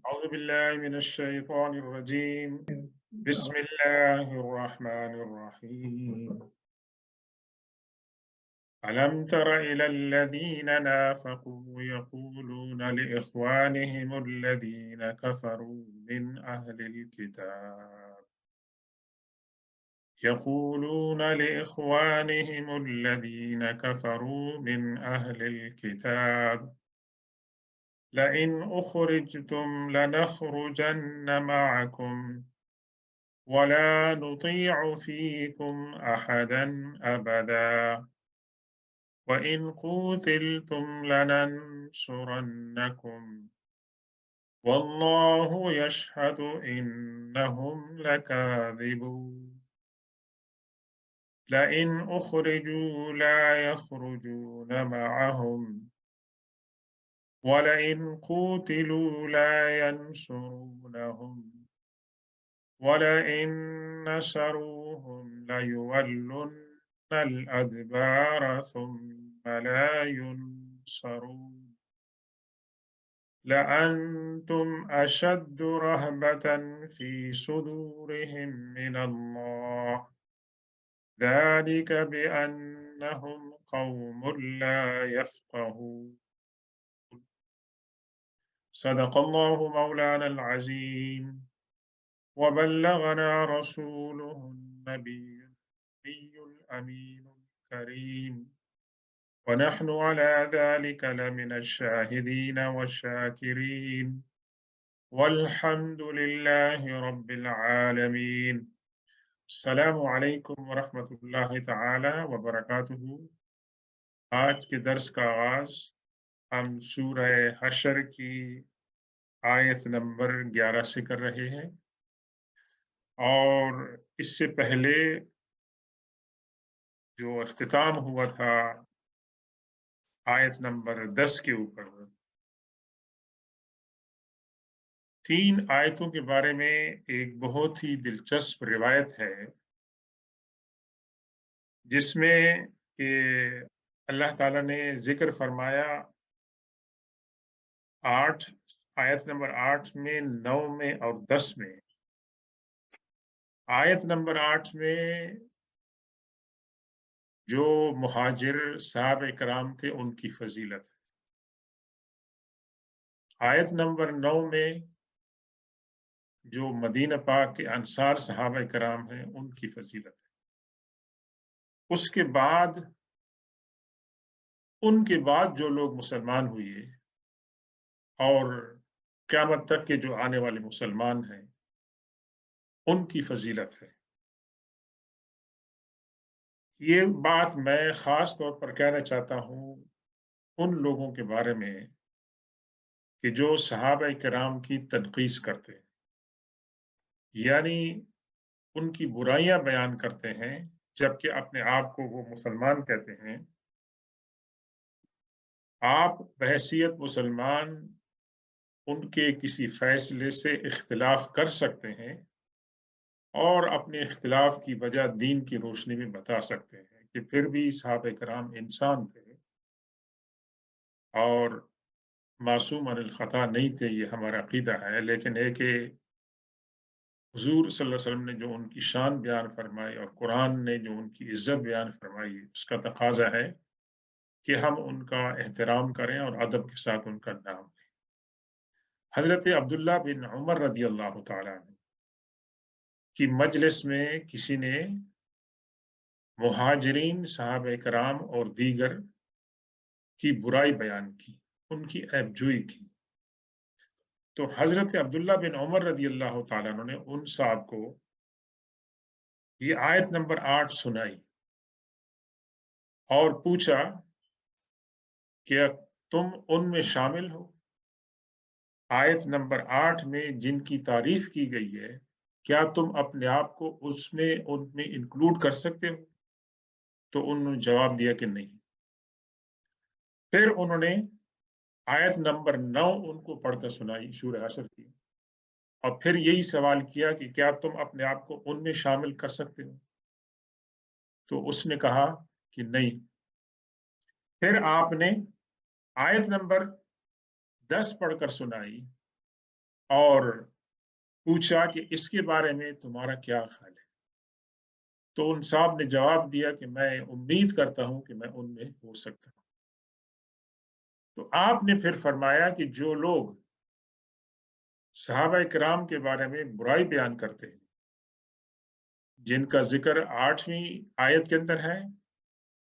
أعوذ بالله من الشيطان الرجيم. بسم الله الرحمن الرحيم. ألم تر إلى الذين نافقوا يقولون لإخوانهم الذين كفروا من أهل الكتاب لئن أخرجتم لنخرجن معكم ولا نطيع فيكم أحدا أبدا وإن قوتلتم لننصرنكم والله يشهد إنهم لكاذبون لئن أخرجوا لا يخرجون معهم ولئن قوتلوا لا ينصرونهم ولئن نصروهم ليولن الأدبار ثم لا ينصرون لأنتم أشد رهبة في صدورهم من الله ذلك بأنهم قوم لا يفقهون صدق الله مولانا العظيم وبلغنا رسوله النبي الأمين الكريم ونحن على ذلك لمن الشاهدين والشاكرين والحمد لله رب العالمين. السلام علیکم ورحمۃ اللہ تعالی وبرکاتہ۔ آج کے درس کا آغاز ہم سورہ حشر کی آیت نمبر 11 سے کر رہے ہیں، اور اس سے پہلے جو اختتام ہوا تھا آیت نمبر 10 کے اوپر، 3 آیتوں کے بارے میں ایک بہت ہی دلچسپ روایت ہے جس میں کہ اللہ تعالیٰ نے ذکر فرمایا 8 آیت نمبر 8 میں، 9 میں اور 10 میں۔ آیت نمبر 8 میں جو مہاجر صحابہ کرام تھے ان کی فضیلت ہے، آیت نمبر 9 میں جو مدینہ پاک کے انصار صحابہ کرام ہیں ان کی فضیلت ہے۔ اس کے بعد ان کے بعد جو لوگ مسلمان ہوئے اور قیامت تک کے جو آنے والے مسلمان ہیں ان کی فضیلت ہے۔ یہ بات میں خاص طور پر کہنا چاہتا ہوں ان لوگوں کے بارے میں کہ جو صحابہ کرام کی تنقیص کرتے ہیں، یعنی ان کی برائیاں بیان کرتے ہیں جبکہ اپنے آپ کو وہ مسلمان کہتے ہیں۔ آپ بحیثیت مسلمان ان کے کسی فیصلے سے اختلاف کر سکتے ہیں اور اپنے اختلاف کی وجہ دین کی روشنی میں بتا سکتے ہیں کہ پھر بھی صحابہ کرام انسان تھے اور معصوم عن الخطا نہیں تھے، یہ ہمارا عقیدہ ہے۔ لیکن ایک حضور صلی اللہ علیہ وسلم نے جو ان کی شان بیان فرمائی اور قرآن نے جو ان کی عزت بیان فرمائی، اس کا تقاضا ہے کہ ہم ان کا احترام کریں اور ادب کے ساتھ ان کا نام لیں۔ حضرت عبداللہ بن عمر رضی اللہ تعالیٰ عنہ کی مجلس میں کسی نے مہاجرین، صحابہ کرام اور دیگر کی برائی بیان کی، ان کی عیب جوئی کی، تو حضرت عبداللہ بن عمر رضی اللہ تعالیٰ عنہ نے ان صاحب کو یہ آیت نمبر 8 سنائی اور پوچھا کہ تم ان میں شامل ہو؟ آیت نمبر 8 میں جن کی تعریف کی گئی ہے، کیا تم اپنے آپ کو ان میں انکلوڈ کر سکتے ہو؟ تو انہوں نے جواب دیا کہ نہیں۔ پھر انہوں نے آیت نمبر 9 ان کو پڑھ کر سنائی سورہ حشر کی، اور پھر یہی سوال کیا کہ کیا تم اپنے آپ کو ان میں شامل کر سکتے ہو؟ تو اس نے کہا کہ نہیں۔ پھر آپ نے آیت نمبر 10 پڑھ کر سنائی اور پوچھا کہ اس کے بارے میں تمہارا کیا خیال ہے؟ تو ان صاحب نے جواب دیا کہ میں امید کرتا ہوں کہ میں ان میں ہو سکتا ہوں۔ تو آپ نے پھر فرمایا کہ جو لوگ صحابہ کرام کے بارے میں برائی بیان کرتے ہیں، جن کا ذکر 8ویں آیت کے اندر ہے،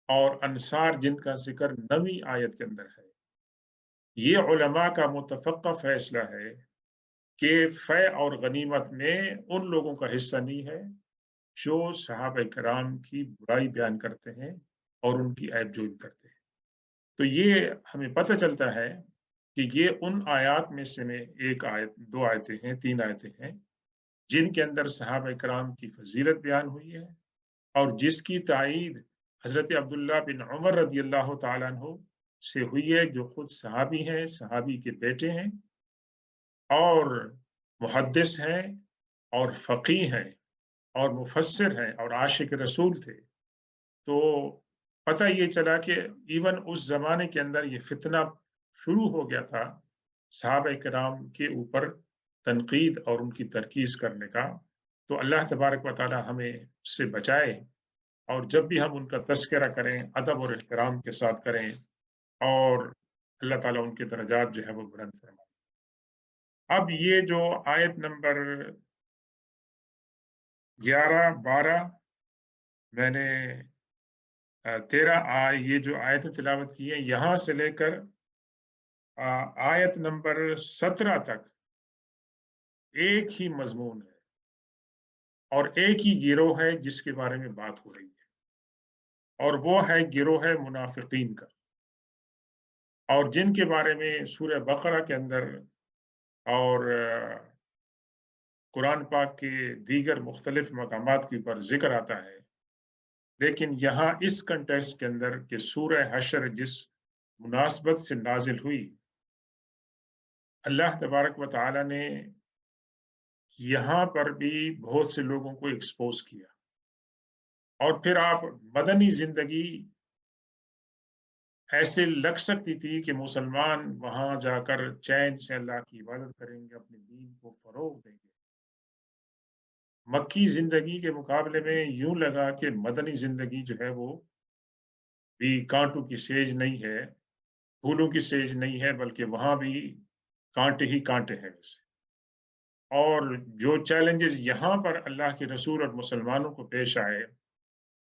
اور انصار جن کا ذکر 9ویں آیت کے اندر ہے، یہ علماء کا متفقہ فیصلہ ہے کہ فے اور غنیمت میں ان لوگوں کا حصہ نہیں ہے جو صحابہ کرام کی برائی بیان کرتے ہیں اور ان کی عیب جوئی کرتے ہیں۔ تو یہ ہمیں پتہ چلتا ہے کہ یہ ان آیات میں سے میں ایک آیت، 2 آیتیں ہیں، 3 آیتیں ہیں جن کے اندر صحابہ کرام کی فضیلت بیان ہوئی ہے، اور جس کی تائید حضرت عبداللہ بن عمر رضی اللہ تعالیٰ عنہ سے ہوئی ہے، جو خود صحابی ہیں، صحابی کے بیٹے ہیں، اور محدث ہیں، اور فقیہ ہیں، اور مفسر ہیں، اور عاشق رسول تھے۔ تو پتہ یہ چلا کہ ایون اس زمانے کے اندر یہ فتنہ شروع ہو گیا تھا صحابہ کرام کے اوپر تنقید اور ان کی ترکیز کرنے کا۔ تو اللہ تبارک و تعالی ہمیں اس سے بچائے، اور جب بھی ہم ان کا تذکرہ کریں ادب اور احترام کے ساتھ کریں، اور اللہ تعالیٰ ان کے درجات جو ہے وہ بلند فرمائے۔ اب یہ جو آیت نمبر 11، 12، میں نے 13 یہ جو آیتیں تلاوت کی ہیں، یہاں سے لے کر آیت نمبر 17 تک ایک ہی مضمون ہے، اور ایک ہی گروہ ہے جس کے بارے میں بات ہو رہی ہے، اور وہ ہے گروہ منافقین کا، اور جن کے بارے میں سورہ بقرہ کے اندر اور قرآن پاک کے دیگر مختلف مقامات کے اوپر ذکر آتا ہے۔ لیکن یہاں اس کنٹیکسٹ کے اندر کہ سورہ حشر جس مناسبت سے نازل ہوئی، اللہ تبارک و تعالی نے یہاں پر بھی بہت سے لوگوں کو ایکسپوز کیا، اور پھر آپ مدنی زندگی ایسے لگ سکتی تھی کہ مسلمان وہاں جا کر چین سے اللہ کی عبادت کریں گے، اپنے دین کو فروغ دیں گے۔ مکی زندگی کے مقابلے میں یوں لگا کہ مدنی زندگی جو ہے وہ بھی کانٹوں کی سیج نہیں ہے، پھولوں کی سیج نہیں ہے، بلکہ وہاں بھی کانٹے ہی کانٹے ہیں ویسے۔ اور جو چیلنجز یہاں پر اللہ کے رسول اور مسلمانوں کو پیش آئے،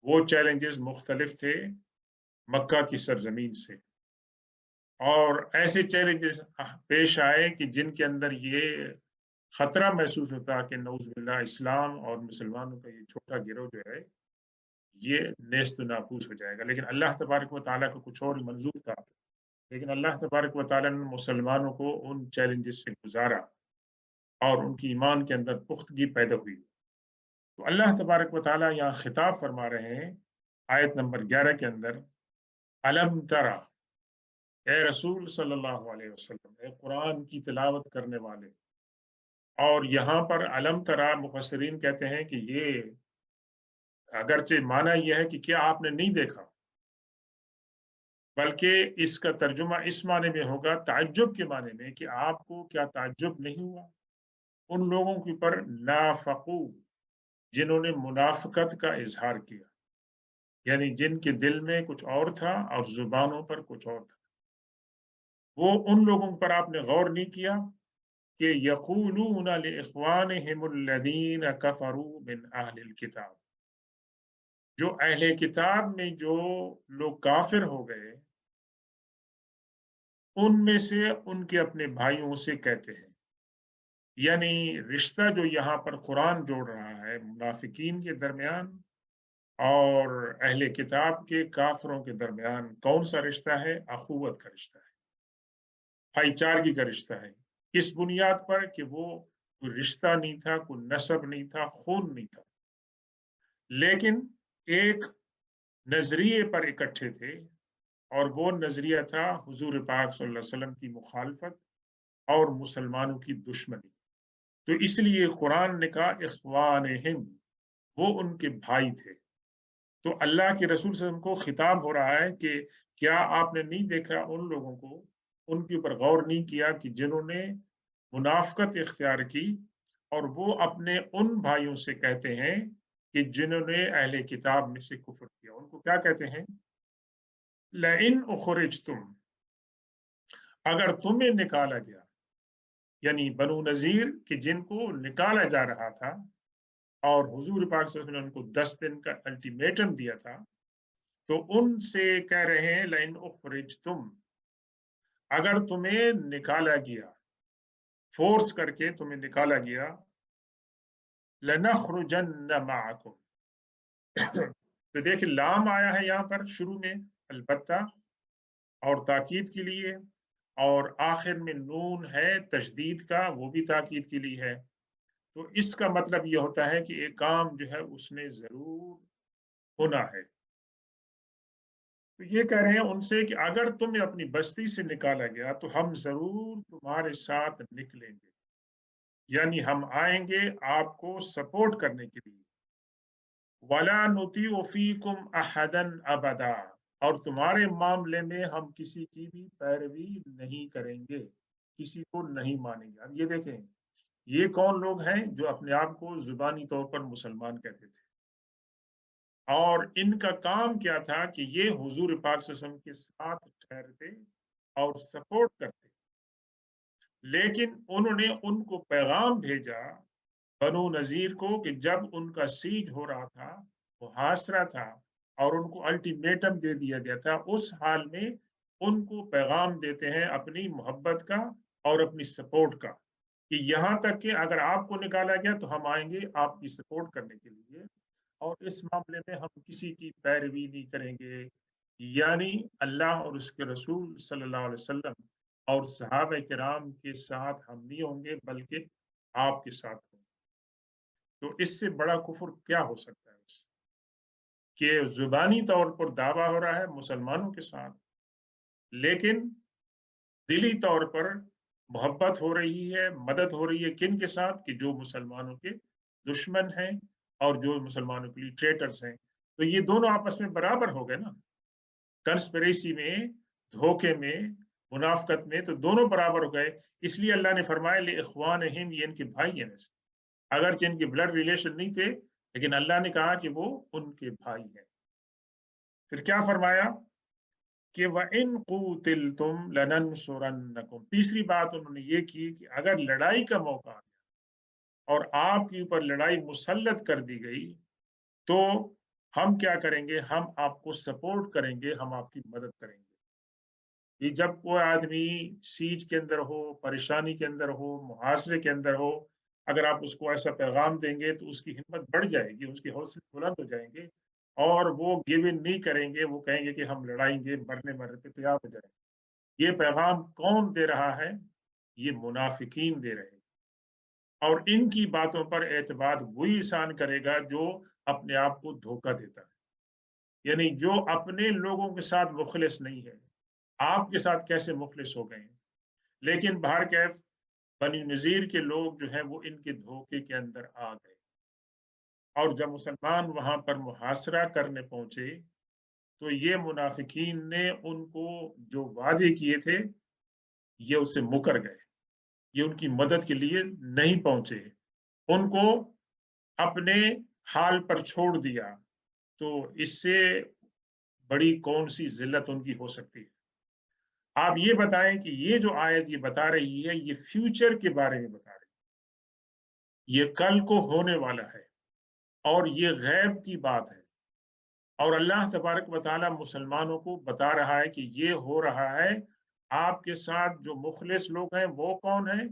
وہ چیلنجز مختلف تھے مکہ کی سرزمین سے، اور ایسے چیلنجز پیش آئے کہ جن کے اندر یہ خطرہ محسوس ہوتا کہ نعوذ باللہ اسلام اور مسلمانوں کا یہ چھوٹا گروہ جو ہے یہ نیست و ناپوس ہو جائے گا۔ لیکن اللہ تبارک و تعالیٰ کو کچھ اور منظور تھا، لیکن اللہ تبارک و تعالیٰ نے مسلمانوں کو ان چیلنجز سے گزارا، اور ان کی ایمان کے اندر پختگی پیدا ہوئی۔ تو اللہ تبارک و تعالیٰ یہاں خطاب فرما رہے ہیں آیت نمبر 11 کے اندر، الم ترا، اے رسول صلی اللہ علیہ وسلم، اے قرآن کی تلاوت کرنے والے۔ اور یہاں پر الم ترا مفسرین کہتے ہیں کہ یہ اگرچہ معنی یہ ہے کہ کیا آپ نے نہیں دیکھا، بلکہ اس کا ترجمہ اس معنی میں ہوگا، تعجب کے معنی میں، کہ آپ کو کیا تعجب نہیں ہوا ان لوگوں کے اوپر نافقو، جنہوں نے منافقت کا اظہار کیا، یعنی جن کے دل میں کچھ اور تھا اور زبانوں پر کچھ اور تھا۔ وہ ان لوگوں پر آپ نے غور نہیں کیا کہ یقولون لاخوانہم الذین کفروا من اہل الکتاب، جو اہل کتاب میں جو لوگ کافر ہو گئے، ان میں سے ان کے اپنے بھائیوں سے کہتے ہیں، یعنی رشتہ جو یہاں پر قرآن جوڑ رہا ہے منافقین کے درمیان اور اہل کتاب کے کافروں کے درمیان، کون سا رشتہ ہے؟ اخوت کا رشتہ ہے، بھائی چارگی کا رشتہ ہے۔ کس بنیاد پر؟ کہ وہ کوئی رشتہ نہیں تھا، کوئی نسب نہیں تھا، خون نہیں تھا، لیکن ایک نظریے پر اکٹھے تھے، اور وہ نظریہ تھا حضور پاک صلی اللہ علیہ وسلم کی مخالفت اور مسلمانوں کی دشمنی۔ تو اس لیے قرآن نے کہا اخوانہم، وہ ان کے بھائی تھے۔ تو اللہ کے رسول صلی اللہ علیہ وسلم کو خطاب ہو رہا ہے کہ کیا آپ نے نہیں دیکھا ان لوگوں کو، ان کے اوپر غور نہیں کیا کہ جنہوں نے मुनाफ़क़त इख्तियार की और वो अपने उन भाइयों से कहते हैं कि जिन्होंने अहले किताब में से कुफ्र किया। उनको क्या कहते हैं? लइन उखरिजतुम, अगर तुम्हें निकाला गया, यानी बनु नज़ीर कि जिनको निकाला जा रहा था और हुजूर पाक सल्लल्लाहु अलैहि वसल्लम ने उनको 10 दिन का अल्टीमेटम दिया था, तो उनसे कह रहे हैं लइन उखरिजतुम, अगर तुम्हें निकाला गया, फोर्स करके तुम्हें निकाला गया, लनखरुजन्न मअकुम। तो देखिए लाम आया है यहाँ पर शुरू में अलबत्ता और ताकीद के लिए, और आखिर में नून है तशदीद का, वो भी ताकीद के लिए है। तो इसका मतलब ये होता है कि एक काम जो है उसने ज़रूर होना है। तो ये कह रहे हैं उनसे कि अगर तुम्हें अपनी बस्ती से निकाला गया तो हम ज़रूर तुम्हारे साथ निकलेंगे, यानी हम आएँगे आपको सपोर्ट करने के लिए। वला नुतीउ फ़ीकुम अहदन अबदा, और तुम्हारे मामले में हम किसी की भी पैरवी नहीं करेंगे, किसी को नहीं मानेंगे। अब ये देखें, ये कौन लोग हैं जो अपने आप को ज़ुबानी तौर पर मुसलमान कहते थे, और इनका काम क्या था कि ये हुजूर पाक सल्लल्लाहु अलैहि वसल्लम के साथ ठहरते और सपोर्ट करते। लेकिन उन्होंने उनको पैगाम भेजा बनु नज़ीर को कि जब उनका सीज हो रहा था, मुहासरा था और उनको अल्टीमेटम दे दिया गया था, उस हाल में उनको पैगाम देते हैं अपनी मोहब्बत का और अपनी सपोर्ट का, कि यहाँ तक कि अगर आपको निकाला गया तो हम आएँगे आपकी सपोर्ट करने के लिए, और इस मामले में हम किसी की पैरवी नहीं करेंगे। यानी अल्लाह और उसके रसूल सल्लल्लाहु अलैहि वसल्लम और सहाबा-ए-किराम के साथ हम नहीं होंगे, बल्कि आपके साथ होंगे। तो इससे बड़ा कुफ्र क्या हो सकता है कि जुबानी तौर पर दावा हो रहा है मुसलमानों के साथ, लेकिन दिली तौर पर मोहब्बत हो रही है, मदद हो रही है किन के साथ? कि जो मुसलमानों के दुश्मन हैं और जो मुसलमानों के लिए ट्रेटर्स हैं। तो ये दोनों आपस में बराबर हो गए ना, कंस्पिरेसी में, धोखे में, मुनाफ़िकत में, तो दोनों बराबर हो गए। इसलिए अल्लाह ने फरमाया लिइख्वानिहिम, ये इनके भाई हैं वैसे। अगरचे इनके ब्लड रिलेशन नहीं थे, लेकिन अल्लाह ने कहा कि वो उनके भाई हैं। फिर क्या फरमाया कि व इन क़ूतिलतुम लनंसुरन्नकुम। तीसरी बात उन्होंने ये की कि अगर लड़ाई का मौका आया और आपके ऊपर लड़ाई मुसल्लत कर दी गई, तो हम क्या करेंगे? हम आपको सपोर्ट करेंगे, हम आपकी मदद करेंगे। ये जब कोई आदमी सीज के अंदर हो, परेशानी के अंदर हो, मुहासरे के अंदर हो, अगर आप उसको ऐसा पैगाम देंगे तो उसकी हिम्मत बढ़ जाएगी, उसके हौसले बुलंद हो जाएंगे और वो गिव इन नहीं करेंगे, वो कहेंगे कि हम लड़ाएंगे, मरने पे तैयार हो जाएंगे। ये पैगाम कौन दे रहा है? ये मुनाफिकीन दे रहे हैं, और इनकी बातों पर एतबार वही इंसान करेगा जो अपने आप को धोखा देता है, यानी जो अपने लोगों के साथ मुखलिस नहीं है। आपके साथ कैसे मुखलिस हो गए हैं? लेकिन बहरकैफ बनी नज़ीर के लोग जो हैं वो इनके धोखे के अंदर आ गए, और जब मुसलमान वहां पर मुहासरा करने पहुंचे तो ये मुनाफिकीन ने उनको जो वादे किए थे ये उससे मुकर गए, ये उनकी मदद के लिए नहीं पहुंचे, उनको अपने हाल पर छोड़ दिया। तो इससे बड़ी कौन सी जिल्लत उनकी हो सकती है? आप ये बताएं कि ये जो आयत ये बता रही है, ये फ्यूचर के बारे में बता रही है, ये कल को होने वाला है और ये गैब की बात है, और अल्लाह तबारक व तआला मुसलमानों को बता रहा है कि ये हो रहा है। आपके साथ जो मुखलिस लोग हैं वो कौन है,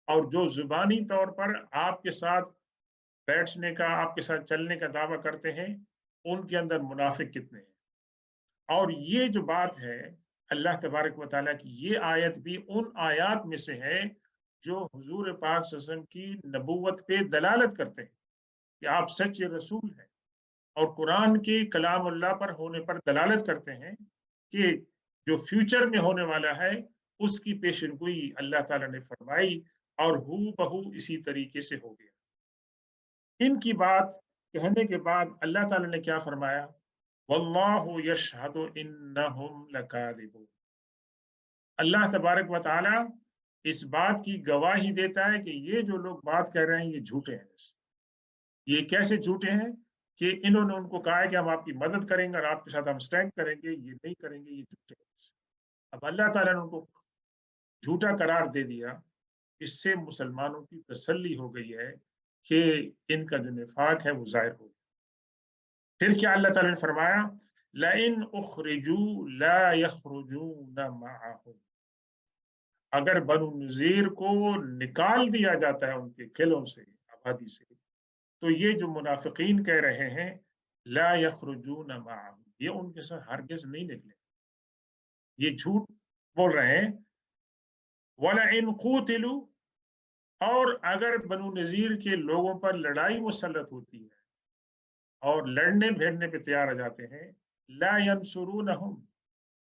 और जो जुबानी तौर पर आपके साथ बैठने का, आपके साथ चलने का दावा करते हैं, उनके अंदर मुनाफिक कितने हैं। और ये जो बात है अल्लाह तबारक व तआला की, ये आयत भी उन आयात में से है जो हुजूर पाक सल्लल्लाहु अलैहि वसल्लम की नबूवत पे दलालत करते हैं कि आप सच्चे रसूल हैं, और कुरान के कलामुल्लाह पर होने पर दलालत करते हैं कि जो फ्यूचर में होने वाला है उसकी पेशेनगोई अल्लाह ताला ने फरमाई, और हू बहू इसी तरीके से हो गया। इनकी बात कहने के बाद अल्लाह ताला ने क्या फरमाया? वल्लाहु यशहदु इन्नहुम लकादिबून। अल्लाह तबारक व तआला اس بات کی گواہی دیتا ہے کہ یہ جو لوگ بات کر رہے ہیں یہ جھوٹے ہیں. یہ کیسے جھوٹے ہیں کہ انہوں نے ان کو کہا ہے کہ ہم آپ کی مدد کریں گے اور آپ کے ساتھ ہم سٹینڈ کریں گے، یہ نہیں کریں گے، یہ جھوٹے ہیں. اب اللہ تعالیٰ نے ان کو جھوٹا قرار دے دیا. اس سے مسلمانوں کی تسلی ہو گئی ہے کہ ان کا جو نفاق ہے وہ ظاہر ہو گیا. پھر کیا اللہ تعالیٰ نے فرمایا، لئن اخرجوا لا يخرجون معهم، اگر بنو نذیر کو نکال دیا جاتا ہے ان کے قلعوں سے، آبادی سے، تو یہ جو منافقین کہہ رہے ہیں لا یخرجون معهم، یہ ان کے ساتھ ہرگز نہیں نکلے، یہ جھوٹ بول رہے ہیں. وَلَئِن قُوتِلُوا، اور اگر بنو نذیر کے لوگوں پر لڑائی مسلط ہوتی ہے اور لڑنے بھیڑنے پہ تیار آ جاتے ہیں، لا ینصرونہم،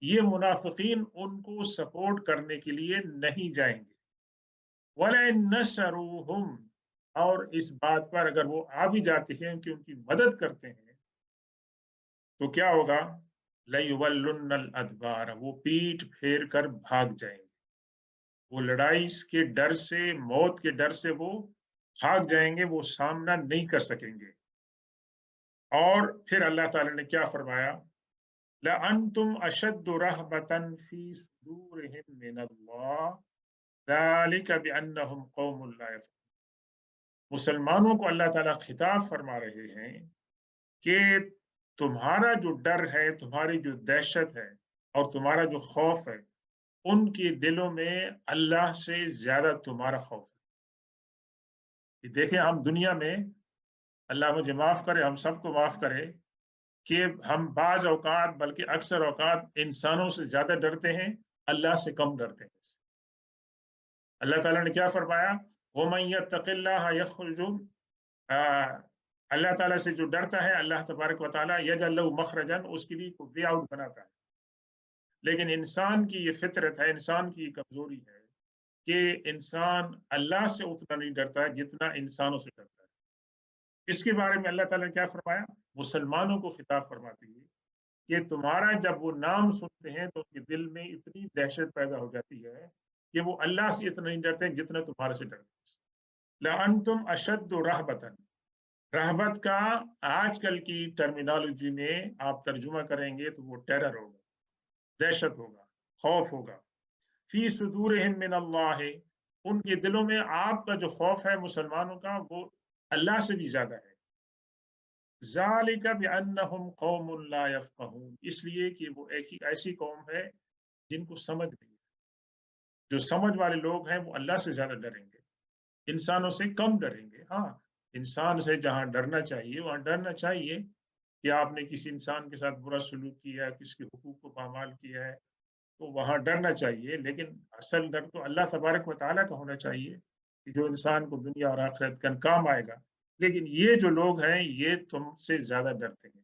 یہ منافقین ان کو سپورٹ کرنے کے لیے نہیں جائیں گے. وَلَئِن نَصَرُوهُمْ، اور اس بات پر اگر وہ آ بھی جاتے ہیں کہ ان کی مدد کرتے ہیں تو کیا ہوگا، لَيُوَلُّنَّ الْأَدْبَارَ، وہ پیٹ پھیر کر بھاگ جائیں گے. وہ لڑائی کے ڈر سے، موت کے ڈر سے وہ بھاگ جائیں گے، وہ سامنا نہیں کر سکیں گے. اور پھر اللہ تعالیٰ نے کیا فرمایا، لَأَنْتُمْ أَشَدُّ رَهْبَةً فِي صُدُورِهِم مِّنَ اللَّهِ ذَلِكَ بِأَنَّهُمْ قَوْمٌ لَا يَفْقَهُونَ. مسلمانوں کو اللہ تعالیٰ خطاب فرما رہے ہیں کہ تمہارا جو ڈر ہے، تمہاری جو دہشت ہے اور تمہارا جو خوف ہے، ان کے دلوں میں اللہ سے زیادہ تمہارا خوف ہے. دیکھیں ہم دنیا میں، اللہ مجھے معاف کرے، ہم سب کو معاف کرے، کہ ہم بعض اوقات بلکہ اکثر اوقات انسانوں سے زیادہ ڈرتے ہیں، اللہ سے کم ڈرتے ہیں. اللہ تعالیٰ نے کیا فرمایا، وَمَن يَتَّقِ اللَّهَ يَخْرُجْ، اللہ تعالیٰ سے جو ڈرتا ہے اللہ تبارک و تعالیٰ یجعل لہ مخرجا، اس کے لیے کوئی وے آؤٹ بناتا ہے. لیکن انسان کی یہ فطرت ہے، انسان کی یہ کمزوری ہے کہ انسان اللہ سے اتنا نہیں ڈرتا ہے جتنا انسانوں سے ڈرتا ہے. اس کے بارے میں اللہ تعالیٰ نے کیا فرمایا، مسلمانوں کو خطاب فرماتے ہیں کہ تمہارا جب وہ نام سنتے ہیں تو ان کے دل میں اتنی دہشت پیدا ہو جاتی ہے کہ وہ اللہ سے اتنا نہیں ڈرتے جتنا تمہارے سے ڈرتے ہیں. لَأَنْتُمْ أَشَدُّ رَهْبَةً، رہبت کا آج کل کی ٹرمینالوجی میں آپ ترجمہ کریں گے تو وہ ٹیرر ہوگا، دہشت ہوگا، خوف ہوگا. فی صدورہم من اللہ، ان کے دلوں میں آپ کا جو خوف ہے مسلمانوں کا وہ اللہ سے بھی زیادہ ہے. ذالک بانہم قوم لا یفقہون، اس لیے کہ وہ ایسی قوم ہے جن کو سمجھ نہیں ہے. جو سمجھ والے لوگ ہیں وہ اللہ سے زیادہ ڈریں گے، انسانوں سے کم ڈریں گے. ہاں، انسان سے جہاں ڈرنا چاہیے وہاں ڈرنا چاہیے، کہ آپ نے کسی انسان کے ساتھ برا سلوک کیا ہے، کسی کے حقوق کو پامال کیا ہے تو وہاں ڈرنا چاہیے. لیکن اصل ڈر تو اللہ تبارک و تعالیٰ کا ہونا چاہیے کہ جو انسان کو دنیا اور آخرت کا کام آئے گا. لیکن یہ جو لوگ ہیں یہ تم سے زیادہ ڈرتے ہیں.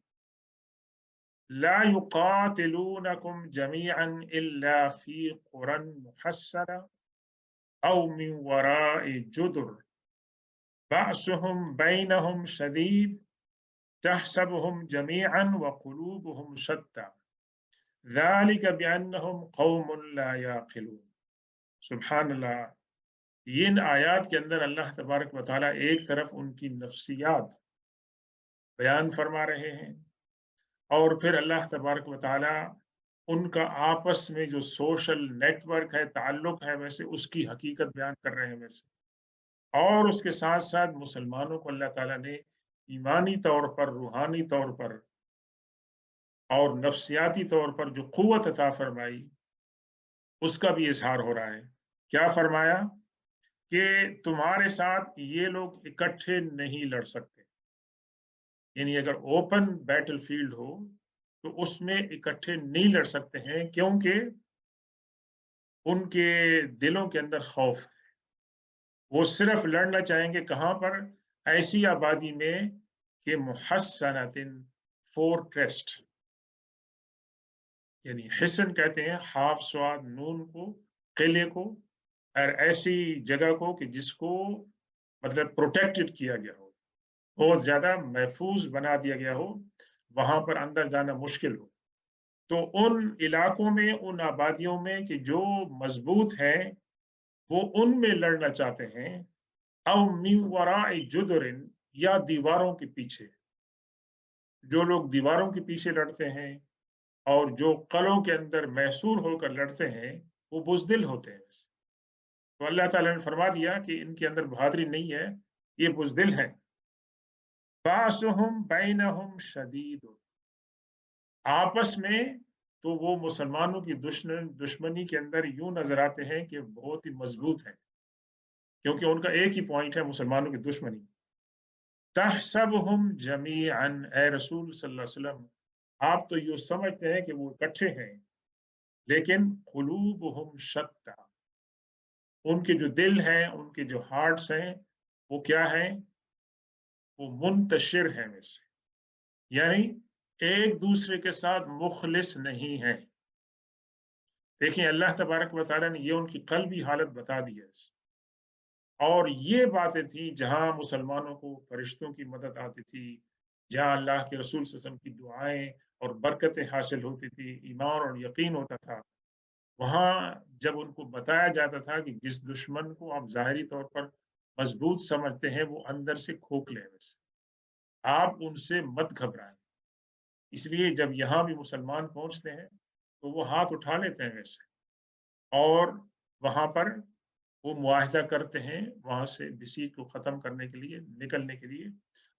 لا يقاتلونكم جميعا الا في قرى محصنة او من وراء جدر بأسهم بينهم شديد تحسبهم جميعا وقلوبهم شتى ذلك بأنهم قوم لا يعقلون. سبحان اللہ. ان آیات کے اندر اللہ تبارک و تعالیٰ ایک طرف ان کی نفسیات بیان فرما رہے ہیں اور پھر اللہ تبارک و تعالیٰ ان کا آپس میں جو سوشل نیٹ ورک ہے، تعلق ہے، ویسے اس کی حقیقت بیان کر رہے ہیں ویسے. اور اس کے ساتھ ساتھ مسلمانوں کو اللہ تعالیٰ نے ایمانی طور پر، روحانی طور پر اور نفسیاتی طور پر جو قوت عطا فرمائی اس کا بھی اظہار ہو رہا ہے. کیا فرمایا کہ تمہارے ساتھ یہ لوگ اکٹھے نہیں لڑ سکتے، یعنی اگر اوپن بیٹل فیلڈ ہو تو اس میں اکٹھے نہیں لڑ سکتے ہیں، کیونکہ ان کے دلوں کے اندر خوف ہے. وہ صرف لڑنا چاہیں گے کہاں پر، ایسی آبادی میں کہ محصنۃ، فورٹریسڈ، یعنی حصن کہتے ہیں حاف سواد نون کو، قلعے کو، اور ایسی جگہ کو کہ جس کو مطلب پروٹیکٹڈ کیا گیا ہو، بہت زیادہ محفوظ بنا دیا گیا ہو، وہاں پر اندر جانا مشکل ہو. تو ان علاقوں میں، ان آبادیوں میں کہ جو مضبوط ہیں وہ ان میں لڑنا چاہتے ہیں، او من وراء جدرن، یا دیواروں کے پیچھے. جو لوگ دیواروں کے پیچھے لڑتے ہیں اور جو قلعوں کے اندر محصور ہو کر لڑتے ہیں، وہ بزدل ہوتے ہیں. تو اللہ تعالیٰ نے فرما دیا کہ ان کے اندر بہادری نہیں ہے، یہ بزدل ہیں. بَأْسُهُمْ بَيْنَهُمْ شَدِيدٌ، آپس میں تو وہ مسلمانوں کی دشمنی کے اندر یوں نظر آتے ہیں کہ بہت ہی مضبوط ہیں، کیونکہ ان کا ایک ہی پوائنٹ ہے مسلمانوں کی دشمنی. تحسبهم جمیعا، اے رسول صلی اللہ علیہ وسلم آپ تو یہ سمجھتے ہیں کہ وہ اکٹھے ہیں، لیکن قلوبهم شتیٰ، ان کے جو دل ہیں، ان کے جو ہارٹس ہیں، وہ کیا ہیں؟ وہ منتشر ہیں ویسے، یعنی ایک دوسرے کے ساتھ مخلص نہیں ہیں. دیکھیں اللہ تبارک و تعالیٰ نے یہ ان کی قلبی حالت بتا دی ہے. اور یہ باتیں تھیں جہاں مسلمانوں کو فرشتوں کی مدد آتی تھی، جہاں اللہ کے رسول صلی اللہ علیہ وسلم کی دعائیں اور برکتیں حاصل ہوتی تھی، ایمان اور یقین ہوتا تھا. وہاں جب ان کو بتایا جاتا تھا کہ جس دشمن کو آپ ظاہری طور پر مضبوط سمجھتے ہیں وہ اندر سے کھوکھلے ہیں، ویسے آپ ان سے مت گھبرائیں. اس لیے جب یہاں بھی مسلمان پہنچتے ہیں تو وہ ہاتھ اٹھا لیتے ہیں ویسے، اور وہاں پر وہ معاہدہ کرتے ہیں وہاں سے بسیج کو ختم کرنے کے لیے، نکلنے کے لیے،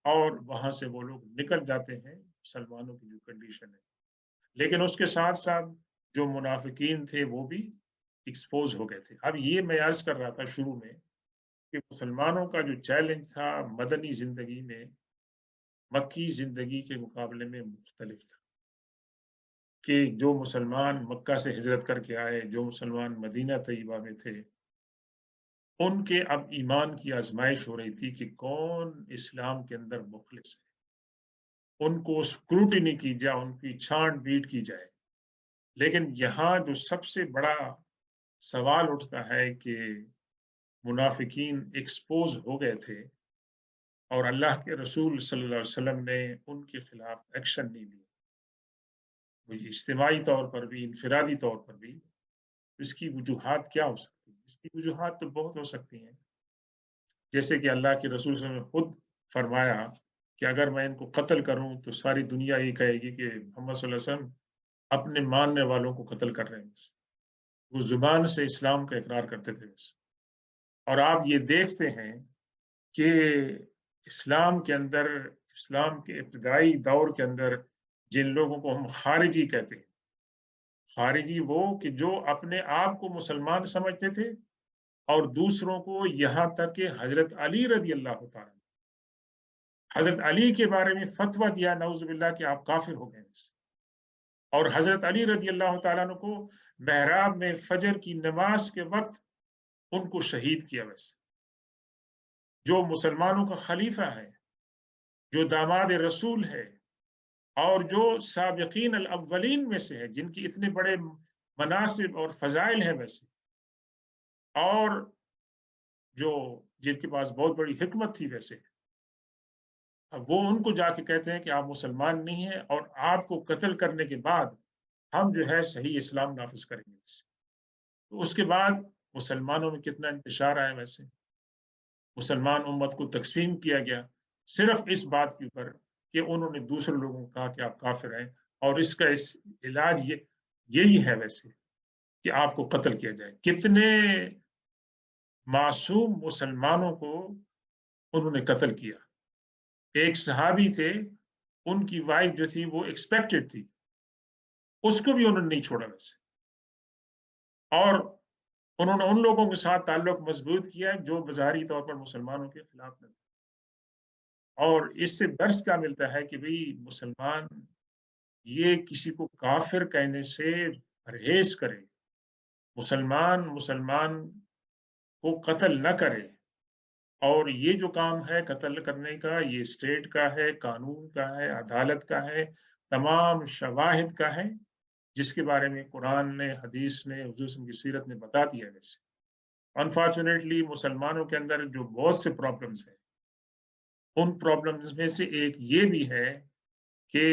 اور وہاں سے وہ لوگ نکل جاتے ہیں مسلمانوں کی جو کنڈیشن ہے. لیکن اس کے ساتھ ساتھ جو منافقین تھے وہ بھی ایکسپوز ہو گئے تھے. اب یہ میں عرض کر رہا تھا شروع میں کہ مسلمانوں کا جو چیلنج تھا مدنی زندگی میں مکی زندگی کے مقابلے میں مختلف تھا. کہ جو مسلمان مکہ سے ہجرت کر کے آئے، جو مسلمان مدینہ طیبہ میں تھے، ان کے اب ایمان کی آزمائش ہو رہی تھی کہ کون اسلام کے اندر مخلص ہے. ان کو اسکروٹنی کی جائے، ان کی چھانٹ بیٹ کی جائے. لیکن یہاں جو سب سے بڑا سوال اٹھتا ہے کہ منافقین ایکسپوز ہو گئے تھے اور اللہ کے رسول صلی اللہ علیہ وسلم نے ان کے خلاف ایکشن نہیں لیا، اجتماعی طور پر بھی انفرادی طور پر بھی. اس کی وجوہات کیا ہو سکتی ہیں؟ اس کی وجوہات تو بہت ہو سکتی ہیں. جیسے کہ اللہ کے رسول صلی اللہ علیہ وسلم نے خود فرمایا کہ اگر میں ان کو قتل کروں تو ساری دنیا یہ کہے گی کہ محمد صلی اللہ علیہ وسلم اپنے ماننے والوں کو قتل کر رہے ہیں. وہ زبان سے اسلام کا اقرار کرتے تھے. اور آپ یہ دیکھتے ہیں کہ اسلام کے اندر، اسلام کے ابتدائی دور کے اندر جن لوگوں کو ہم خارجی کہتے ہیں، خارجی وہ کہ جو اپنے آپ کو مسلمان سمجھتے تھے اور دوسروں کو، یہاں تک کہ حضرت علی رضی اللہ تعالیٰ، حضرت علی کے بارے میں فتویٰ دیا نعوذ باللہ کہ آپ کافر ہو گئے. اور حضرت علی رضی اللہ تعالیٰ عنہ کو محراب میں فجر کی نماز کے وقت ان کو شہید کیا. ویسے جو مسلمانوں کا خلیفہ ہے، جو داماد رسول ہے، اور جو سابقین الاولین میں سے ہے، جن کی اتنے بڑے مناصب اور فضائل ہیں ویسے، اور جو جن کے پاس بہت بڑی حکمت تھی ویسے، اب وہ ان کو جا کے کہتے ہیں کہ آپ مسلمان نہیں ہیں اور آپ کو قتل کرنے کے بعد ہم جو ہے صحیح اسلام نافذ کریں گے. تو اس کے بعد مسلمانوں میں کتنا انتشار آیا. ویسے مسلمان امت کو تقسیم کیا گیا صرف اس بات کے اوپر کہ انہوں نے دوسرے لوگوں کو کہا کہ آپ کافر ہیں، اور اس کا علاج یہی ہے ویسے کہ آپ کو قتل کیا جائے. کتنے معصوم مسلمانوں کو انہوں نے قتل کیا. ایک صحابی تھے، ان کی وائف جو تھی وہ ایکسپیکٹڈ تھی، اس کو بھی انہوں نے نہیں چھوڑا ویسے. اور انہوں نے ان لوگوں کے ساتھ تعلق مضبوط کیا جو بظاہری طور پر مسلمانوں کے خلاف نہ تھے. اور اس سے درس کیا ملتا ہے کہ بھئی مسلمان یہ کسی کو کافر کہنے سے پرہیز کرے، مسلمان کو قتل نہ کرے. اور یہ جو کام ہے قتل کرنے کا، یہ اسٹیٹ کا ہے، قانون کا ہے، عدالت کا ہے، تمام شواہد کا ہے، جس کے بارے میں قرآن نے، حدیث نے، حضور صلی اللہ علیہ وسلم کی سیرت نے بتا دیا ہے. ویسے انفارچونیٹلی مسلمانوں کے اندر جو بہت سے پرابلمز ہیں، ان پرابلمز میں سے ایک یہ بھی ہے کہ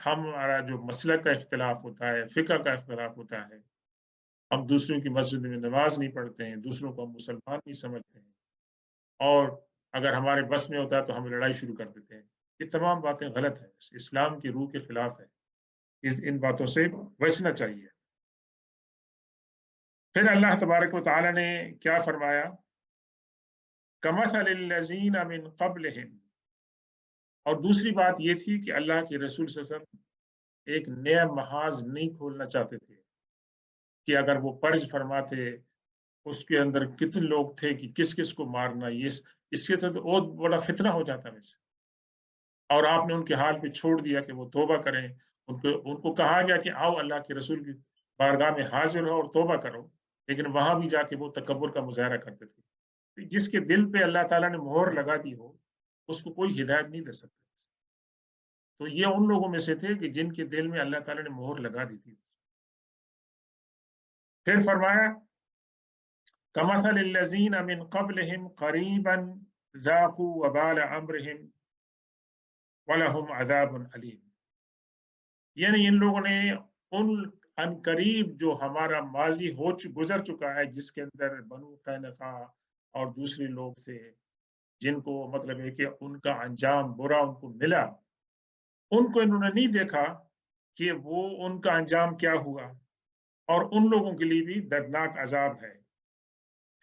ہمارا جو مسلک کا اختلاف ہوتا ہے، فقہ کا اختلاف ہوتا ہے، ہم دوسروں کی مسجد میں نماز نہیں پڑھتے ہیں، دوسروں کو ہم مسلمان نہیں سمجھتے ہیں، اور اگر ہمارے بس میں ہوتا ہے تو ہم لڑائی شروع کر دیتے ہیں۔ یہ تمام باتیں غلط ہیں، اسلام کی روح کے خلاف ہے، ان باتوں سے بچنا چاہیے۔ پھر اللہ تبارک و تعالیٰ نے کیا فرمایا؟ کمثل الذین من قبلہم، اور دوسری بات یہ تھی کہ اللہ کے رسول صلی اللہ علیہ وسلم ایک نیا محاذ نہیں کھولنا چاہتے تھے کہ اگر وہ پرج فرماتے اس کے اندر کتنے لوگ تھے کہ کس کس کو مارنا، یہ اس کے تو بہت بڑا فتنہ ہو جاتا ہے ویسے، اور آپ نے ان کے حال پہ چھوڑ دیا کہ وہ توبہ کریں۔ ان کو کہا گیا کہ آؤ اللہ کے رسول کی بارگاہ میں حاضر ہو اور توبہ کرو، لیکن وہاں بھی جا کے وہ تکبر کا مظاہرہ کرتے تھے۔ جس کے دل پہ اللہ تعالیٰ نے مہر لگا دی ہو اس کو کوئی ہدایت نہیں دے سکتا۔ تو یہ ان لوگوں میں سے تھے کہ جن کے دل میں اللہ تعالیٰ نے مہر لگا دی تھی۔ پھر فرمایا کمثل الذین من قبلہم قریبا ذاقوا وبال امرہم وَلَهُمْ عَذَابٌ علیم، یعنی ان لوگوں نے ان قریب جو ہمارا ماضی گزر چکا ہے، جس کے اندر بنو قینقاع اور دوسرے لوگ تھے جن کو مطلب ہے کہ ان کا انجام برا ان کو ملا، ان کو انہوں نے نہیں دیکھا کہ وہ ان کا انجام کیا ہوا، اور ان لوگوں کے لیے بھی دردناک عذاب ہے۔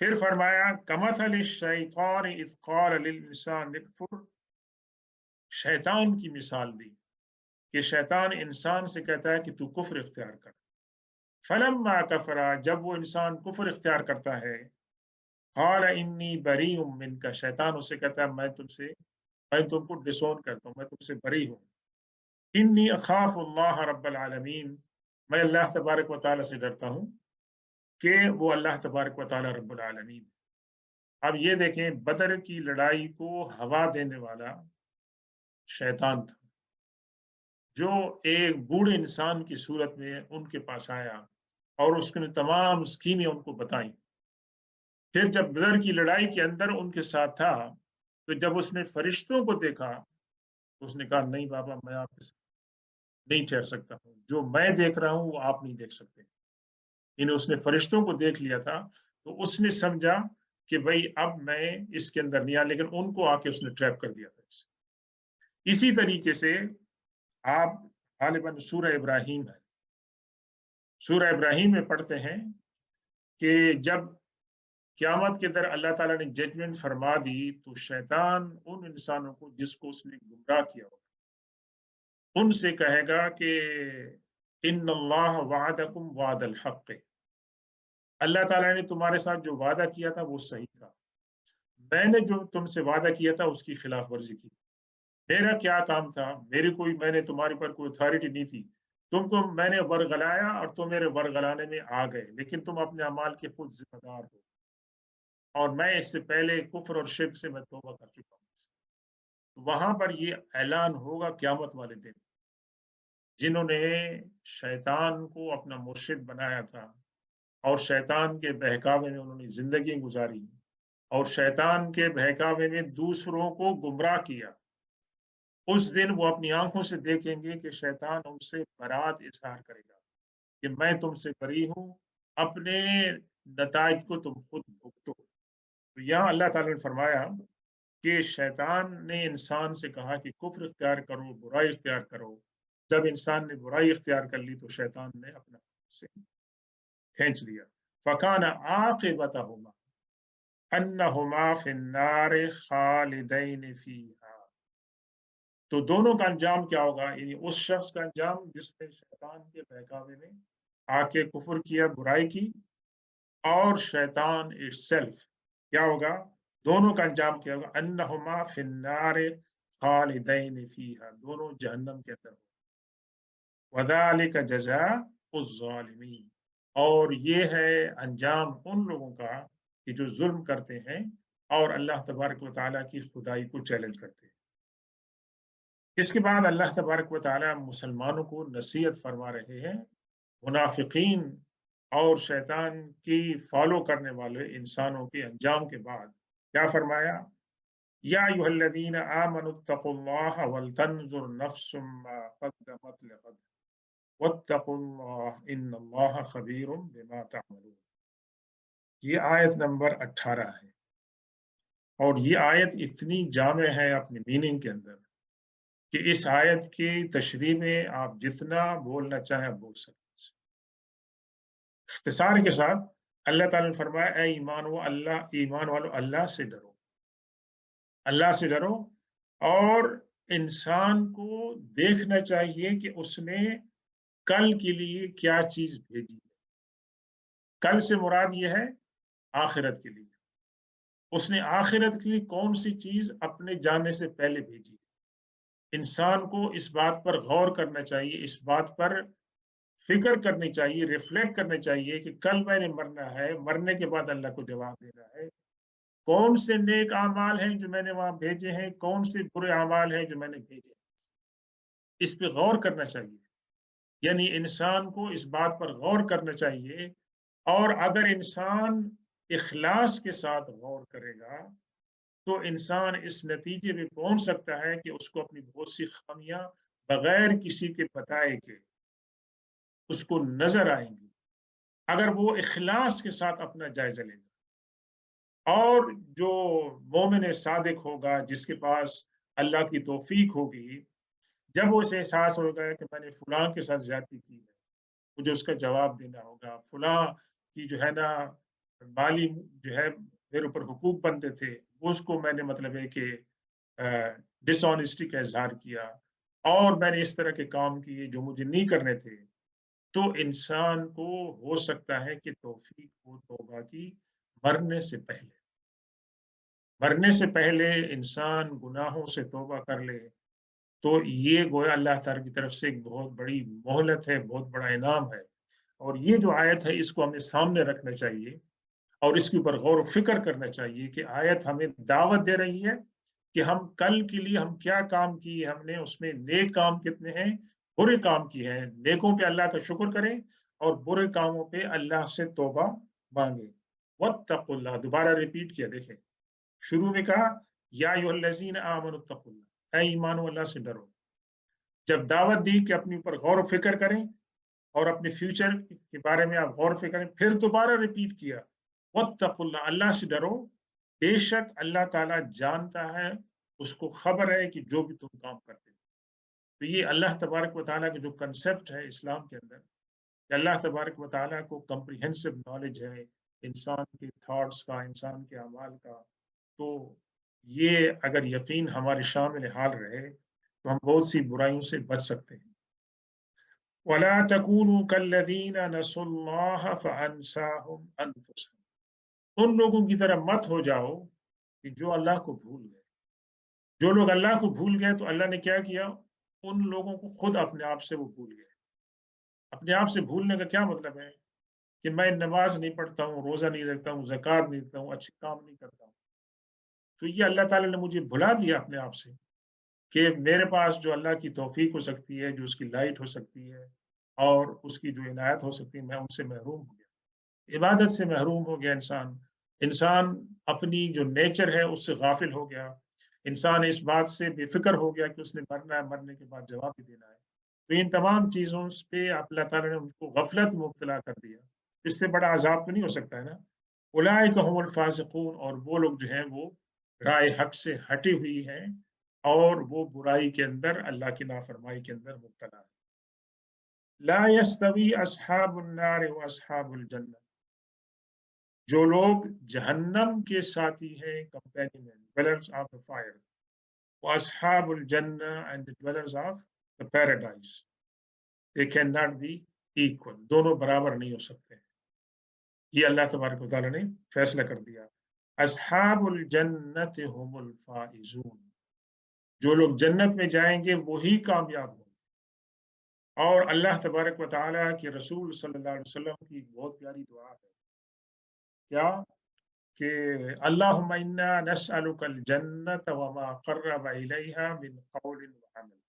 پھر فرمایا کمثل الشیطان اذ قال للانسان اکفر، شیطان کی مثال دی کہ شیطان انسان سے کہتا ہے کہ تو کفر اختیار کر۔ فلما کفر، جب وہ انسان کفر اختیار کرتا ہے، قال انی بریء منک، شیطان اسے کہتا ہے میں تم کو ڈسون کرتا ہوں، میں تم سے بری ہوں۔ انی اخاف اللہ رب العالمین، میں اللہ تبارک و تعالیٰ سے ڈرتا ہوں کہ وہ اللہ تبارک و تعالیٰ رب العالمین۔ اب یہ دیکھیں بدر کی لڑائی کو ہوا دینے والا شیطان تھا، جو ایک بوڑھے انسان کی صورت میں ان کے پاس آیا اور اس نے تمام اسکیمیں ان کو بتائیں۔ پھر جب بدر کی لڑائی کے اندر ان کے ساتھ تھا تو جب اس نے فرشتوں کو دیکھا تو اس نے کہا نہیں بابا، میں آپ کے ساتھ نہیں ٹھہر سکتا ہوں، جو میں دیکھ رہا ہوں وہ آپ نہیں دیکھ سکتے۔ یعنی اس نے فرشتوں کو دیکھ لیا تھا تو اس نے سمجھا کہ بھائی اب میں اس کے اندر نہیں آ، لیکن ان کو آ کے اس نے ٹریپ کر دیا تھا۔ اسی طریقے سے آپ غالباً سورہ ابراہیم ہے، سورہ ابراہیم میں پڑھتے ہیں کہ جب قیامت کے در اللہ تعالیٰ نے ججمنٹ فرما دی تو شیطان ان انسانوں کو جس کو اس نے گمراہ کیا ہوگا ان سے کہے گا کہ ان اللہ وعدکم وعد الحق، اللہ تعالیٰ نے تمہارے ساتھ جو وعدہ کیا تھا وہ صحیح تھا، میں نے جو تم سے وعدہ کیا تھا اس کی خلاف ورزی کی۔ میرا کیا کام تھا، میں نے تمہارے پر کوئی اتھارٹی نہیں تھی، تم کو میں نے ورغلایا اور تم میرے ورغلانے میں آ گئے، لیکن تم اپنے اعمال کے خود ذمہ دار ہو، اور میں اس سے پہلے کفر اور شرک سے میں توبہ کر چکا ہوں۔ وہاں پر یہ اعلان ہوگا قیامت والے دن، جنہوں نے شیطان کو اپنا مرشد بنایا تھا اور شیطان کے بہکاوے میں انہوں نے زندگی گزاری اور شیطان کے بہکاوے میں دوسروں کو گمراہ کیا، اس دن وہ اپنی آنکھوں سے دیکھیں گے کہ شیطان ان سے برات اظہار کرے گا کہ میں تم سے بری ہوں، اپنے نتائج کو تم خود بھگتو۔ تو یہاں اللہ تعالیٰ نے فرمایا کہ شیطان نے انسان سے کہا کہ کفر اختیار کرو، برائی اختیار کرو۔ جب انسان نے برائی اختیار کر لی تو شیطان نے اپنا سے کھینچ لیا۔ فَكَانَ عَاقِبَتَهُمَا أَنَّهُمَا فِي النَّارِ خَالِدَيْنِ فِيهَا، تو دونوں کا انجام کیا ہوگا؟ یعنی اس شخص کا انجام جس نے شیطان کے بہکاوے میں آ کے کفر کیا، برائی کی، اور شیطان itself کیا ہوگا؟ دونوں کا انجام کیا ہوگا؟ انہما فی النار خالدین فیہا، دونوں جہنم کے اندر ہوں۔ وذالک جزاء الظالمین، اور یہ ہے انجام ان لوگوں کا کہ جو ظلم کرتے ہیں اور اللہ تبارک و تعالیٰ کی خدائی کو چیلنج کرتے ہیں۔ اس کے بعد اللہ تبارک و تعالیٰ مسلمانوں کو نصیحت فرما رہے ہیں منافقین اور شیطان کی فالو کرنے والے انسانوں کے انجام کے بعد کیا فرمایا؟ یا ایھا الذین آمنوا اتقوا اللہ ولتنظر نفس ما قدمت لغد، वत्तकुल्लाह इन्नल्लाह खबीरुम बिमा तअमलून। ये आयत नंबर 18 है और ये आयत इतनी जामे है अपने मीनिंग के अंदर कि इस आयत की तशरीह में आप जितना बोलना चाहें आप बोल सकते हैं। इख्तिसार के साथ अल्लाह ताला ने फरमाया, ऐ ईमान वालों अल्लाह से डरो, अल्लाह से डरो। और इंसान को देखना चाहिए कि उसने कल के लिए क्या चीज भेजी है। कल से मुराद ये है आखिरत के लिए। उसने आखिरत के लिए कौन सी चीज अपने जाने से पहले भेजी है। इंसान को इस बात पर गौर करना चाहिए, इस बात पर फिक्र करनी चाहिए, रिफ्लेक्ट करना चाहिए कि कल मैंने मरना है, मरने के बाद अल्लाह को जवाब देना है। कौन से नेक आमाल हैं जो मैंने वहां भेजे हैं, कौन से बुरे आमाल हैं जो मैंने भेजे हैं, इस पे गौर करना चाहिए। यानी इंसान को इस बात पर गौर करना चाहिए। और अगर इंसान इखलास के साथ गौर करेगा तो इंसान इस नतीजे पे पहुंच सकता है कि उसको अपनी बहुत सी खामियां बगैर किसी के बताए के उसको नजर आएंगी, अगर वो इखलास के साथ अपना जायजा लेगा। और जो मोमिन सादिक होगा, जिसके पास अल्लाह की तौफीक होगी, जब वो इसे एहसास होगा कि मैंने फलां के साथ ज्यादती की है, मुझे उसका जवाब देना होगा। फलां की जो है ना माली जो है मेरे ऊपर हुकूक बनते थे, वो उसको मैंने मतलब है कि डिसऑनेस्टी का इजहार किया और मैंने इस तरह के काम किए जो मुझे नहीं करने थे। तो इंसान को हो सकता है कि तौफीक हो तौबा की मरने से पहले। मरने से पहले इंसान गुनाहों से तौबा कर ले तो ये गोया अल्लाह ताला की तरफ से एक बहुत बड़ी मोहलत है, बहुत बड़ा इनाम है। और ये जो आयत है इसको हमें सामने रखना चाहिए और इसके ऊपर गौर फिक्र करना चाहिए कि आयत हमें दावत दे रही है कि हम कल के लिए हम क्या काम किए, हमने उसमें नेक काम कितने हैं, बुरे काम किए हैं। नेकों पे अल्लाह का शुक्र करें और बुरे कामों पे अल्लाह से तौबा मांगे। वत्तकुल्लाह, दोबारा रिपीट किया, देखें शुरू में कहा या अय्युहल्लज़ीना आमनुत्तकुल्लाह, ऐ ईमान वालों, अल्लाह से डरो। जब दावत दी कि अपने ऊपर गौर फिक्र करें और अपने फ्यूचर के बारे में आप गौर फिक्र करें, फिर दोबारा रिपीट किया वत्तकुल्लाह, अल्लाह से डरो। बेशक अल्लाह ताला जानता है, उसको खबर है कि जो भी तुम काम करते हो। तो ये अल्लाह तबारक व तआला का जो कंसेप्ट है इस्लाम के अंदर, कि अल्लाह तबारक व तआला को कम्प्रिहेंसिव नॉलेज है इंसान के थॉट्स का, इंसान के अमाल का। तो ये अगर यकीन हमारे शामिल हाल रहे तो हम बहुत सी बुराइयों से बच सकते हैं। वला तकूनु कल्लज़ीना नसुल्लाह फअनसाहुम अनफुसहुम, उन लोगों की तरह मत हो जाओ कि जो अल्लाह को भूल गए। जो लोग अल्लाह को भूल गए तो अल्लाह ने क्या किया, उन लोगों को खुद अपने आप से वो भूल गए। अपने आप से भूलने का क्या मतलब है कि मैं नमाज नहीं पढ़ता हूँ, रोजा नहीं रखता हूँ, ज़कात नहीं देता हूँ, अच्छे काम नहीं करता हूँ, तो ये अल्लाह ताला ने मुझे भुला दिया अपने आप से कि मेरे पास जो अल्लाह की तौफीक हो सकती है, जो उसकी लाइट हो सकती है और उसकी जो इनायत हो सकती है, मैं उनसे महरूम हो गया। इबादत से महरूम हो गया इंसान। इंसान अपनी जो नेचर है उससे गाफिल हो गया। इंसान इस बात से बेफिक्र हो गया कि उसने मरना है, मरने के बाद जवाब भी देना है। तो इन तमाम चीज़ों पे अल्लाह ताला ने उनको गफलत में मुब्तला कर दिया। इससे बड़ा अज़ाब तो नहीं हो सकता है ना। उलाइका हुमुल फासिकून, और वो लोग जो हैं वो राह हक से हटी हुई हैं और वो बुराई के अंदर, अल्लाह की नाफरमाई के अंदर मुब्तला है। ला यस्तवी अस्हाबुन नार व अस्हाबुल जन्नह, जो लोग जहन्नम के साथी हैं, companion dwellers of the fire, व अस्हाबुल जन्नह and the dwellers of the paradise, they can not be equal, दोनों बराबर नहीं हो सकते। ये अल्लाह तबारक व तआला ने फैसला कर दिया। अस्हाबुल जन्नत हुमुल फाइजून, जो लोग जन्नत में जाएंगे वही कामयाब होंगे। और अल्लाह तबारक व तआला के रसूल सल्लल्लाहु अलैहि वसल्लम की एक बहुत प्यारी दुआ है, क्या कि अल्लाहुम्मा इन्ना नस्अलुकल जन्नत व मा क़र्रब इलैहा मिन क़ौलिन व अमल।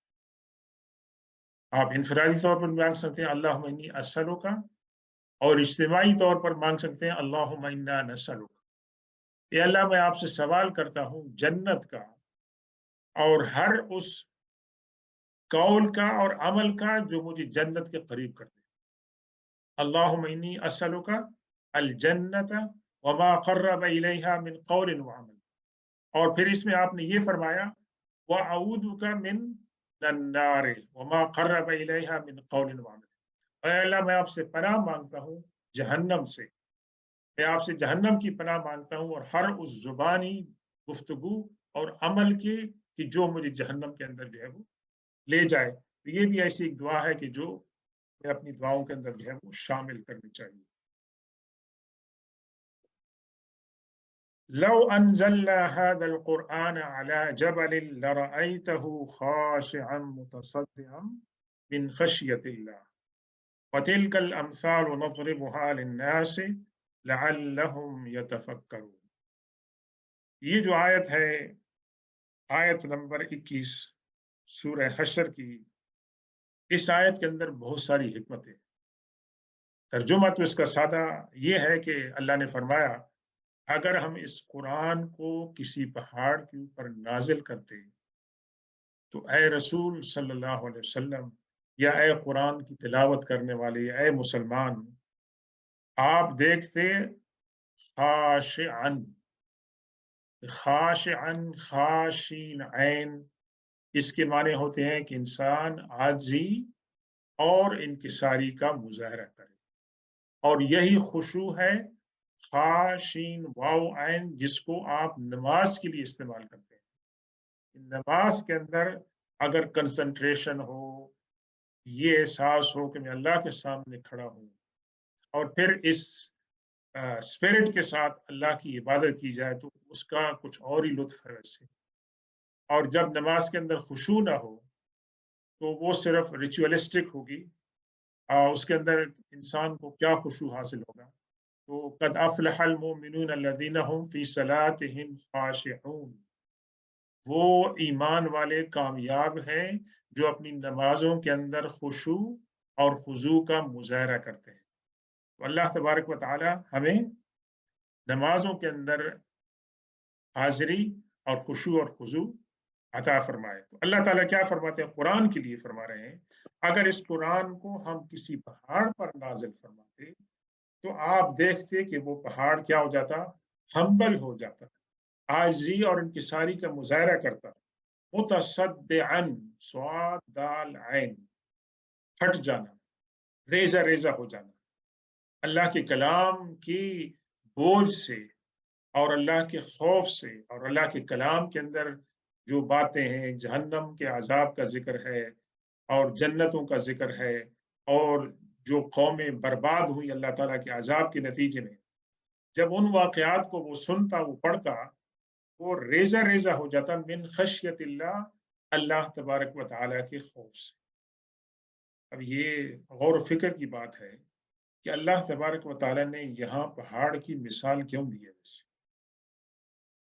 आप इनफरादी तौर पर मांग सकते हैं अल्लाहुम्मा इन्नी अस्अलुका, और इज्तिमाई तौर पर मांग सकते हैं अल्लाहुम्मा इन्ना नस्अलुका। ये अल्लाह, मैं आपसे सवाल करता हूँ जन्नत का और हर उस कौल का और अमल का जो मुझे जन्नत के करीब कर दे। अल्लाहुम्मा इन्नी अस्अलुका अल जन्नत व मा क़र्रब इलैहा मिन क़ौलिन व अमल। और फिर इसमें आपने ये फरमाया व अऊदुका मिन नन्नार व मा क़र्रब इलैहा मिन क़ौलिन व अमल। ऐ अल्लाह, मैं आपसे पनाह मांगता हूँ जहन्नम से। मैं आपसे जहन्नम की पनाह मांगता हूँ और हर उस जुबानी गुफ्तगू और अमल की कि जो मुझे जहन्नम के अंदर जो है वो ले जाए। तो ये भी ऐसी एक दुआ है कि जो हमें अपनी दुआओं के अंदर जो है वो शामिल करनी चाहिए। लौ अंज़लना हाज़ल क़ुरआन अला जबलिन लरअयतहु ख़ाशिअन मुतसद्दिअन मिन ख़श्यतिल्लाह व तिल्कल अम्सालु नज़रिबुहा लिन्नासि लअल्लहुम यतफ़क्करून। ये जो आयत है, आयत नंबर 21 सूरह हश्र की, इस आयत के अंदर बहुत सारी हिकमतें। तर्जुमा तो इसका सादा ये है कि अल्लाह ने फरमाया, अगर हम इस कुरान को किसी पहाड़ के ऊपर नाजिल करते तो ए रसूल सल्लल्लाहु अलैहि वसल्लम, या ए कुरान की तिलावत करने वाले, या ए मुसलमान, आप देखते खाशिअन, खाशिअन, खाशीन ऐन, इसके माने होते हैं कि इंसान आजी और इनकिसारी का मुजाहरा करे। और यही खुशू है, खाशीन वाव ऐन, जिसको आप नमाज के लिए इस्तेमाल करते हैं। नमाज के अंदर अगर कंसंट्रेशन हो, ये एहसास हो कि मैं अल्लाह के सामने खड़ा हूँ, और फिर इस स्पिरिट के साथ अल्लाह की इबादत की जाए, तो उसका कुछ और ही लुत्फ है वैसे। और जब नमाज के अंदर खुशू ना हो तो वो सिर्फ रिचुअलिस्टिक होगी, उसके अंदर इंसान को क्या खुशू हासिल होगा। तो कद अफ़लहल मोमिनून अल्लज़ीना हुम फ़ी सलातिहिम ख़ाशिऊन, वो ईमान वाले कामयाब हैं जो अपनी नमाजों के अंदर खुशू और खुजू का मुजाहरा करते हैं। तो अल्लाह तबारक व तआला हमें नमाजों के अंदर हाजिरी और खुशू और खुजू अता फरमाए। तो अल्लाह ताला क्या फरमाते हैं, कुरान के लिए फरमा रहे हैं, अगर इस कुरान को हम किसी पहाड़ पर नाजिल फरमाते तो आप देखते कि वो पहाड़ क्या हो जाता, हम्बल हो जाता, आजी और इनकिसारी का मुजाहरा करता, मुतसद्दिअन, स्वाद दाल ऐन, फट जाना, रेजा रेजा हो जाना, अल्लाह के कलाम की बोझ से और अल्लाह के खौफ से। और अल्लाह के कलाम के अंदर जो बातें हैं, जहन्नम के अजाब का जिक्र है और जन्नतों का जिक्र है, और जो कौमें बर्बाद हुई अल्लाह ताला के अजाब के नतीजे में, जब उन वाक़यात को वो सुनता, वो पढ़ता, वो रेज़ा रेज़ा हो जाता मिन खशियतिल्लाह, अल्लाह तबारक व तआला के खौफ से। अब ये गौर फ़िक्र की बात है कि अल्लाह तबारक व तआला ने यहाँ पहाड़ की मिसाल क्यों दी है वैसे?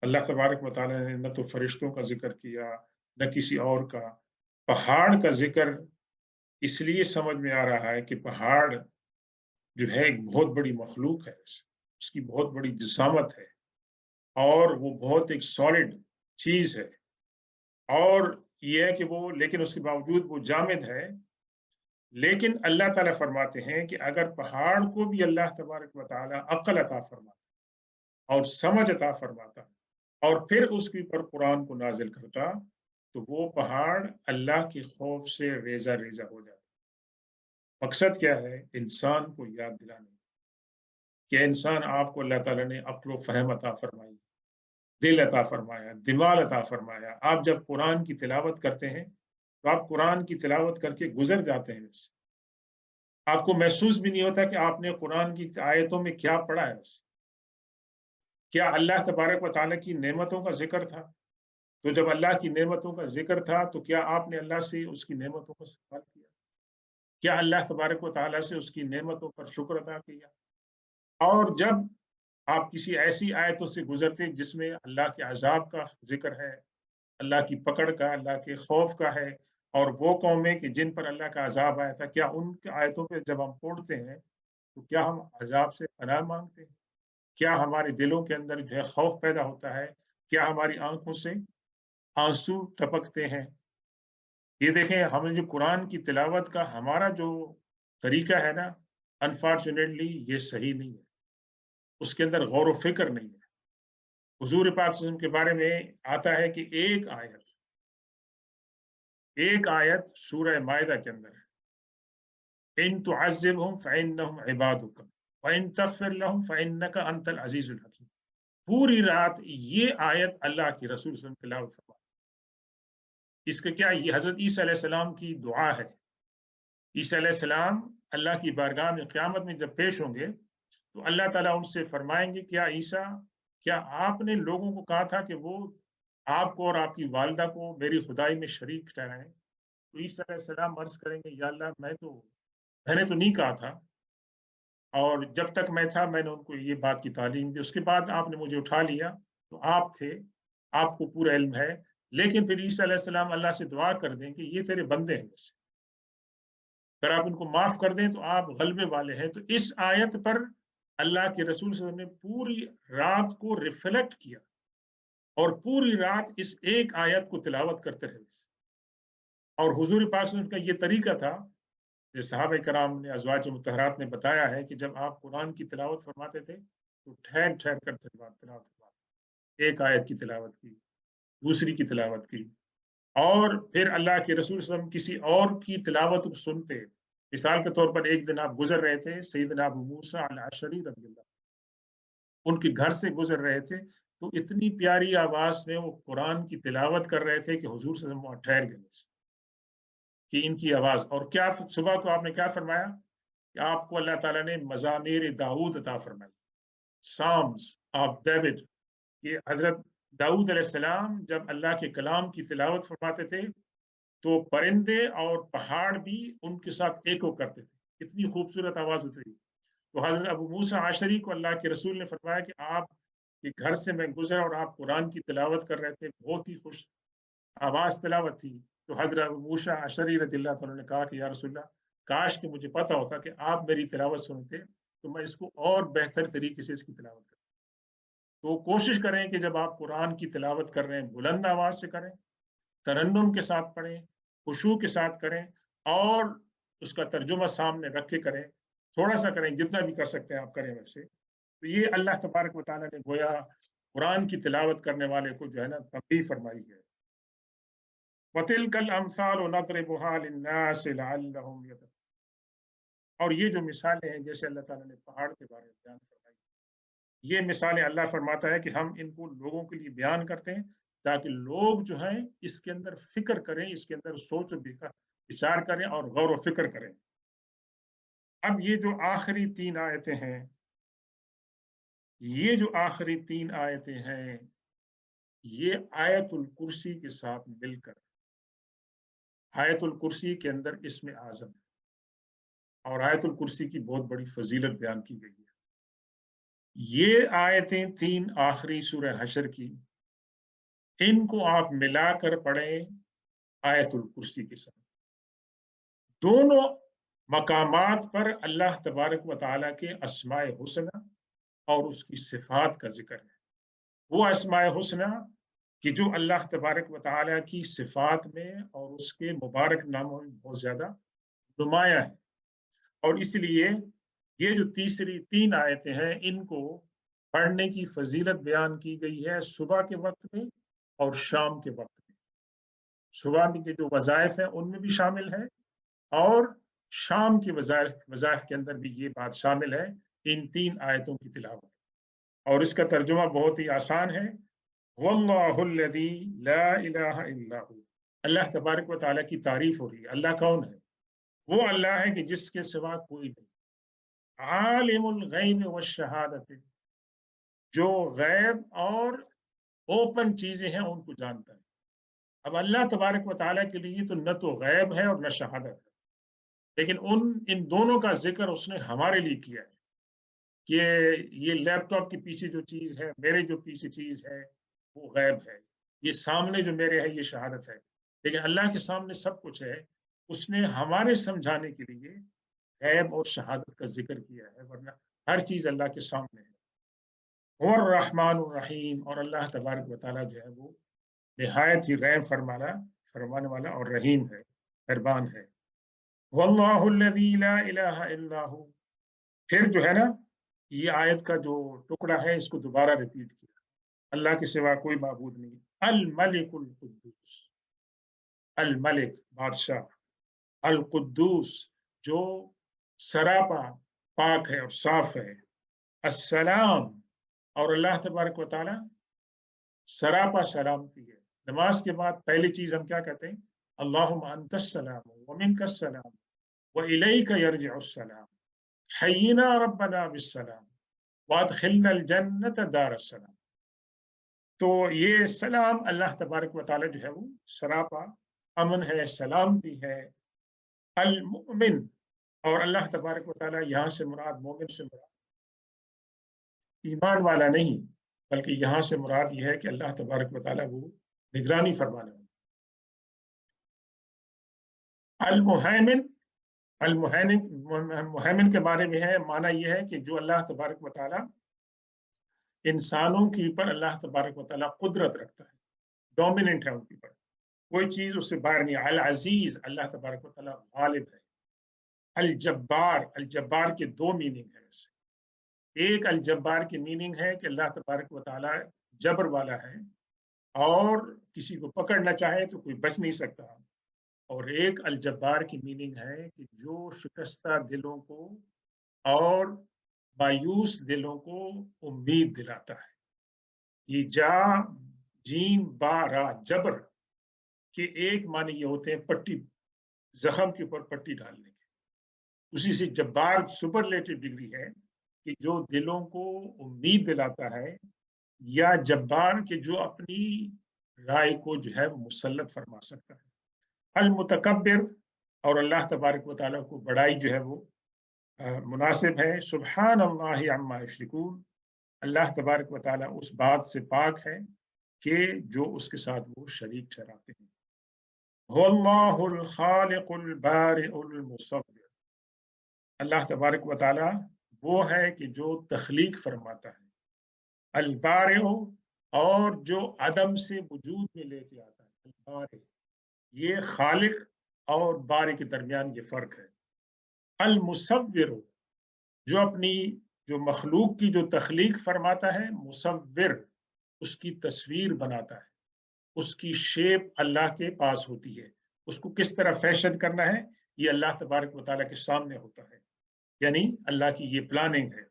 अल्लाह तबारक व तआला ने न तो फरिश्तों का ज़िक्र किया, न किसी और का। पहाड़ का ज़िक्र इसलिए समझ में आ रहा है कि पहाड़ जो है एक बहुत बड़ी मखलूक है, उसकी बहुत बड़ी जिसामत है, और वो बहुत एक सॉलिड चीज़ है। और ये है कि वो, लेकिन उसके बावजूद वो जामिद है। लेकिन अल्लाह ताला फरमाते हैं कि अगर पहाड़ को भी अल्लाह तबारक व तआला अक़ल अता फरमाता और समझ अता फरमाता और फिर उसके ऊपर कुरान को नाज़िल करता, तो वो पहाड़ अल्लाह के खौफ से रेज़ा रेज़ा हो जाता। मकसद क्या है? इंसान को याद दिलाना कि इंसान, आपको अल्लाह ताला ने अक्ल व फ़हम अता फरमाई, दिल अता फरमाया, दिमाग अता फरमाया। आप जब कुरान की तिलावत करते हैं, तो आप कुरान की तिलावत करके गुज़र जाते हैं बस। आपको महसूस भी नहीं होता कि आपने कुरान की आयतों में क्या पढ़ा है बस। क्या अल्लाह तबारक व तआला की नेमतों का ज़िक्र था? तो जब अल्लाह की नेमतों का ज़िक्र था, तो क्या आपने अल्लाह से उसकी नेमतों का सवाल किया? क्या अल्लाह तबारक व तआला से उसकी नेमतों पर शुक्र अदा किया? और जब आप किसी ऐसी आयतों से गुज़रते जिसमें अल्लाह के अज़ाब का ज़िक्र है, अल्लाह की पकड़ का, अल्लाह के खौफ का है, और वो कौमें कि जिन पर अल्लाह का अज़ाब आया था, क्या उन आयतों पे जब हम पढ़ते हैं, तो क्या हम अज़ाब से पनाह माँगते हैं? क्या हमारे दिलों के अंदर जो है खौफ पैदा होता है? क्या हमारी आँखों से आँसू टपकते हैं? ये देखें, हमने जो कुरान की तिलावत का हमारा जो तरीका है ना, अनफॉर्चुनेटली ये सही नहीं है। उसके अंदर गौर व फ़िक्र नहीं है। हुज़ूर पाक सल्लल्लाहु अलैहि वसल्लम के बारे में आता है कि एक आयत सूरह माइदा के अंदर है, इन तुअज़्ज़िबहुम फ़इन्नहुम इबादुक व इन तग़फ़िर लहुम फ़इन्नका अंतल अज़ीज़ुल हकीम। पूरी रात ये आयत अल्लाह के रसूल सल्लल्लाहु अलैहि वसल्लम तिलावत फरमाते। इसका क्या, ये हज़रत ईसा अलैहि सलाम की दुआ है। ईसा अलैहि सलाम अल्लाह की बारगाह में क़यामत में जब पेश होंगे, तो अल्लाह ताला उनसे फरमाएँगे, क्या ईसा, क्या आपने लोगों को कहा था कि वो आपको और आपकी वालिदा को मेरी खुदाई में शरीक ठहराएँ? तो ईसा अलैहिस्सलाम अर्ज़ करेंगे, या अल्लाह, मैंने तो नहीं कहा था, और जब तक मैं था मैंने उनको ये बात की तालीम दी, उसके बाद आपने मुझे उठा लिया, तो आप थे, आपको पूरा इल्म है। लेकिन फिर ईसा अलैहिस्सलाम अल्लाह से दुआ कर दें कि ये तेरे बंदे हैं बस, अगर आप इनको माफ़ कर दें तो आप ग़लबे वाले हैं। तो इस आयत पर अल्लाह के रसूल सल्लल्लाहु अलैहि वसल्लम ने पूरी रात को रिफ्लेक्ट किया और पूरी रात इस एक आयत को तिलावत करते रहे। और हुज़ूर पाक सल्लल्लाहु अलैहि वसल्लम का ये तरीका था, जो सहाबा-ए-किराम ने, अज़वाज मुतहहरात ने बताया है कि जब आप कुरान की तिलावत फरमाते थे, तो ठहर-ठहर कर तिलावत तिलावत फरमाते। एक आयत की तिलावत की, दूसरी की तिलावत की, और फिर अल्लाह के रसूल सल्लल्लाहु अलैहि वसल्लम किसी और की तिलावत को सुनते। मिसाल के तौर पर एक दिन आप गुज़र रहे थे, सैयदना अबू मूसा अल-अशअरी रज़ियल्लाहु, उनके घर से गुज़र रहे थे, तो इतनी प्यारी आवाज़ में वो कुरान की तिलावत कर रहे थे कि हुज़ूर सल्लल्लाहु अलैहि वसल्लम वहाँ ठहर गए कि इनकी आवाज़। और क्या सुबह को आपने क्या फरमाया कि आपको अल्लाह ताला ने मज़ामीर दाऊद अता फरमाई, साल्म्स ऑफ डेविड। ये हज़रत दाऊद अलैहिस्सलाम जब अल्लाह के कलाम की तिलावत फरमाते थे, तो परिंदे और पहाड़ भी उनके साथ एको करते थे। इतनी खूबसूरत आवाज़ होती थी। तो हज़रत अबू मूसा अशअरी को अल्लाह के रसूल ने फरमाया कि आप के घर से मैं गुज़रा और आप कुरान की तिलावत कर रहे थे, बहुत ही खुश आवाज़ तिलावत थी। तो हज़रत अबू मूसा अशअरी रज़ियल्लाहु अन्हु ने कहा कि या रसूल अल्लाह, काश कि मुझे पता होता कि आप मेरी तिलावत सुनते, तो मैं इसको और बेहतर तरीके से इसकी तिलावत करता। तो कोशिश करें कि जब आप कुरान की तिलावत कर रहे हैं, बुलंद आवाज़ से करें, तरन्नुम के साथ पढ़ें, खुशू के साथ करें, और उसका तर्जुमा सामने रख के करें। थोड़ा-सा करें, जितना भी कर सकते हैं आप करें वैसे। तो ये अल्लाह तबारक व तआला ने गोया कुरान की तिलावत करने वाले को जो है ना तंबीह फरमाई है। वतिलकल अमसालु नदरिबुहा लिन्नासि लअल्लहुम यतक़ून। और ये जो मिसालें हैं, जैसे अल्लाह ताला ने पहाड़ के बारे में बयान फरमाई, ये मिसालें अल्लाह फरमाता है कि हम इनको लोगों के लिए बयान करते हैं, ताकि लोग जो हैं इसके अंदर फ़िक्र करें, इसके अंदर सोच विचार करें और गौर व फ़िक्र करें। अब ये जो आखिरी 3 आयतें हैं, ये जो आखिरी 3 आयतें हैं, ये आयतुल कुर्सी के साथ मिलकर, आयतुल कुर्सी के अंदर इसमें आज़म है और आयतुल कुर्सी की बहुत बड़ी फ़ज़ीलत बयान की गई है। ये आयतें 3 आखिरी सूरह हशर की, इनको आप मिलाकर पढ़ें आयतुल कुर्सी के साथ। दोनों मकामात पर अल्लाह तबारक व तआला के अस्माए हुस्ना और उसकी सिफ़ात का ज़िक्र है। वो अस्माए हुस्ना कि जो अल्लाह तबारक व तआला की सिफ़ात में और उसके मुबारक नामों में बहुत ज़्यादा नुमायाँ है। और इसलिए ये जो तीसरी 3 आयतें हैं, इनको पढ़ने की फ़ज़ीलत बयान की गई है सुबह के वक़्त में और शाम के वक़्त में। सुबह में के जो वज़ाइफ़ हैं, उनमें भी शामिल है, और शाम की वज़ाइफ़ के अंदर भी ये बात शामिल है, इन 3 आयतों की तिलावत। और इसका तर्जुमा बहुत ही आसान है, वल्लाहुल्लज़ी ला इलाहा इल्ला हू। अल्लाह तबारक व तआला की तारीफ़ हो रही है। अल्लाह कौन है? वो अल्लाह है कि जिसके सिवा कोई नहीं। आलिमुल गैब वश्शहादत, जो गैब और ओपन चीज़ें हैं उनको जानता है। अब अल्लाह तबारक व तआला के लिए तो न तो गैब है और न शहादत है, लेकिन इन दोनों का ज़िक्र उसने हमारे लिए किया है कि ये लैपटॉप के पीछे जो चीज़ है, मेरे जो पीछे चीज़ है, वो गैब है। ये सामने जो मेरे है, ये शहादत है। लेकिन अल्लाह के सामने सब कुछ है। उसने हमारे समझाने के लिए गैब और शहादत का ज़िक्र किया है, वरना हर चीज़ अल्लाह के सामने है। और रहमानुर रहीम, और अल्लाह तबारक व तआला जो है वो निहायत ही रहम फरमाने वाला और रहीम है। मेहरबान है। वल्लाहु अल्लज़ी ला इलाहा इल्ला हु। फिर जो है ना, ये आयत का जो टुकड़ा है इसको दोबारा रिपीट किया, अल्लाह के सिवा कोई माबूद नहीं। अल मलिकुल कुद्दूस, अल मलिक बादशाह, अल कुद्दूस जो सरापा पाक है और साफ है, अस्सलाम, और अल्लाह तबारक व तआला सरापा सलामती है। नमाज के बाद पहली चीज हम क्या कहते हैं? अल्लाहुम्मा अंतस सलाम व मिनकस सलाम व इलैका यरजिउस सलाम हय्यिना रब्बना बिस्सलाम वादखिलना जन्नत दारस सलाम। तो ये सलाम अल्लाह तबारक व तआला जो है वो सरापा अमन है, सलामती है। अल मुमिन, और अल्लाह तबारक व तआला यहाँ से मुराद, मोमिन से मुराद ईमान वाला नहीं, बल्कि यहाँ से मुराद यह है कि अल्लाह तबारक व तआला वो निगरानी फरमाने वाला। अल मुहैमिन, अल मुहैमिन के बारे में है, माना यह है कि जो अल्लाह तबारक व तआला इंसानों के ऊपर अल्लाह तबारक व तआला कुदरत रखता है, डोमिनेंट है उनके ऊपर, कोई चीज उससे बाहर नहीं। अल अजीज, अल्लाह तबारक व तआला गालिब है। अल जब्बार, अल जब्बार के दो मीनिंग है वैसे। एक अल जब्बार की मीनिंग है कि अल्लाह तबारक व तआला जबर वाला है और किसी को पकड़ना चाहे तो कोई बच नहीं सकता। और एक अल जब्बार की मीनिंग है कि जो शिकस्ता दिलों को और मायूस दिलों को उम्मीद दिलाता है। ये जा जीम बा रा जबर के एक माने ये होते हैं पट्टी, जख्म के ऊपर पट्टी डालने के। उसी से जब्बार सुपरलेटिव डिग्री है कि जो दिलों को उम्मीद दिलाता है, या जब्बार के जो अपनी राय को जो है वो मुसल्लत फरमा सकता है। अल मुतकब्बिर, और अल्लाह तबारक व तआला को बड़ाई जो है वो मुनासिब है। सुब्हान अल्लाहि अम्मा युश्रिकून, अल्लाह तबारक व तआला उस बात से पाक है कि जो उसके साथ वो शरीक ठहराते हैं। हुवल्लाहुल खालिकुल बारिउल मुसव्विर, अल्लाह तबारक व तआला वो है कि जो तख्लीक फरमाता है। अल बारिउ, और जो अदम से वजूद में लेके आता है। अल बारि, ये खालिक और बारी के दरमियान ये फर्क है। अल मुसव्विर, जो अपनी जो मखलूक की जो तख्लीक फरमाता है, मुसव्विर उसकी तस्वीर बनाता है, उसकी शेप अल्लाह के पास होती है। उसको किस तरह फैशन करना है ये अल्लाह तबारक व तआला के सामने होता है, यानी अल्लाह की ये प्लानिंग है।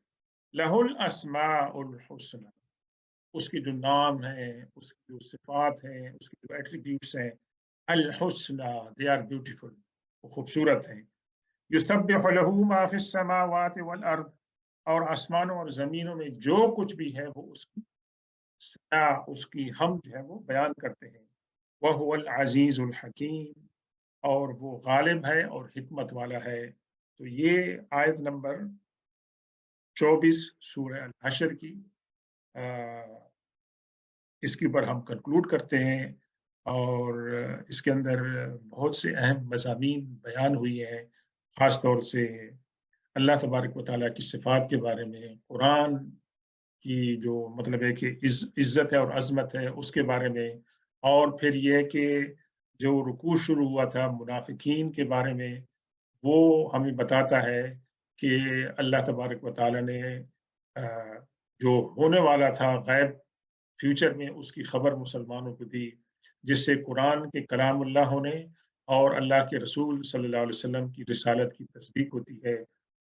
लहुल अस्माउल हुस्ना, उसके जो नाम हैं, उसकी जो सिफात हैं, उसके जो एट्रीब्यूट्स हैं, अल हुस्ना, दे आर ब्यूटीफुल, वो खूबसूरत हैं। युसब्बिहु लहू मा फिस समावाति वल अर्द, और आसमानों और जमीनों में जो कुछ भी है वो उसकी सना, उसकी हम जो है वो बयान करते हैं। वह हुवल अजीजुल हकीम, और वो गालिब है और हिकमत वाला है। तो ये आयत नंबर 24 सूरह अल हशर की, इसके ऊपर हम कंक्लूड करते हैं। और इसके अंदर बहुत से अहम मज़ामीन बयान हुई हैं, ख़ास तौर से अल्लाह तबारक व तआला की सिफ़ात के बारे में, कुरान की जो मतलब है कि इज़्ज़त है और अज़मत है उसके बारे में, और फिर ये है कि जो रुकू शुरू हुआ था मुनाफ़िकीन के बारे में, वो हमें बताता है कि अल्लाह तबारक व तआला ने जो होने वाला था गैब फ्यूचर में उसकी खबर मुसलमानों को दी, जिससे कुरान के कलामुल्लाह होने और अल्लाह के रसूल सल्लल्लाहु अलैहि वसल्लम की रिसालत की तस्दीक होती है।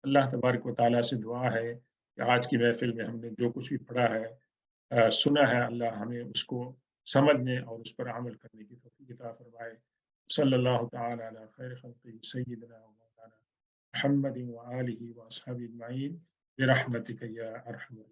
अल्लाह तबारक व तआला से दुआ है कि आज की महफ़िल में हमने जो कुछ भी पढ़ा है, सुना है, अल्लाह हमें उसको समझने और उस पर अमल करने की तौफ़ीक़ अता फ़रमाए। सल्लल्लाहु तआला अला खैर ख़ल्क़िही सय्यिदिना व मौलाना मुहम्मदिन व आलिहि व अस्हाबिही अजमईन बिरहमतिका या अरहमर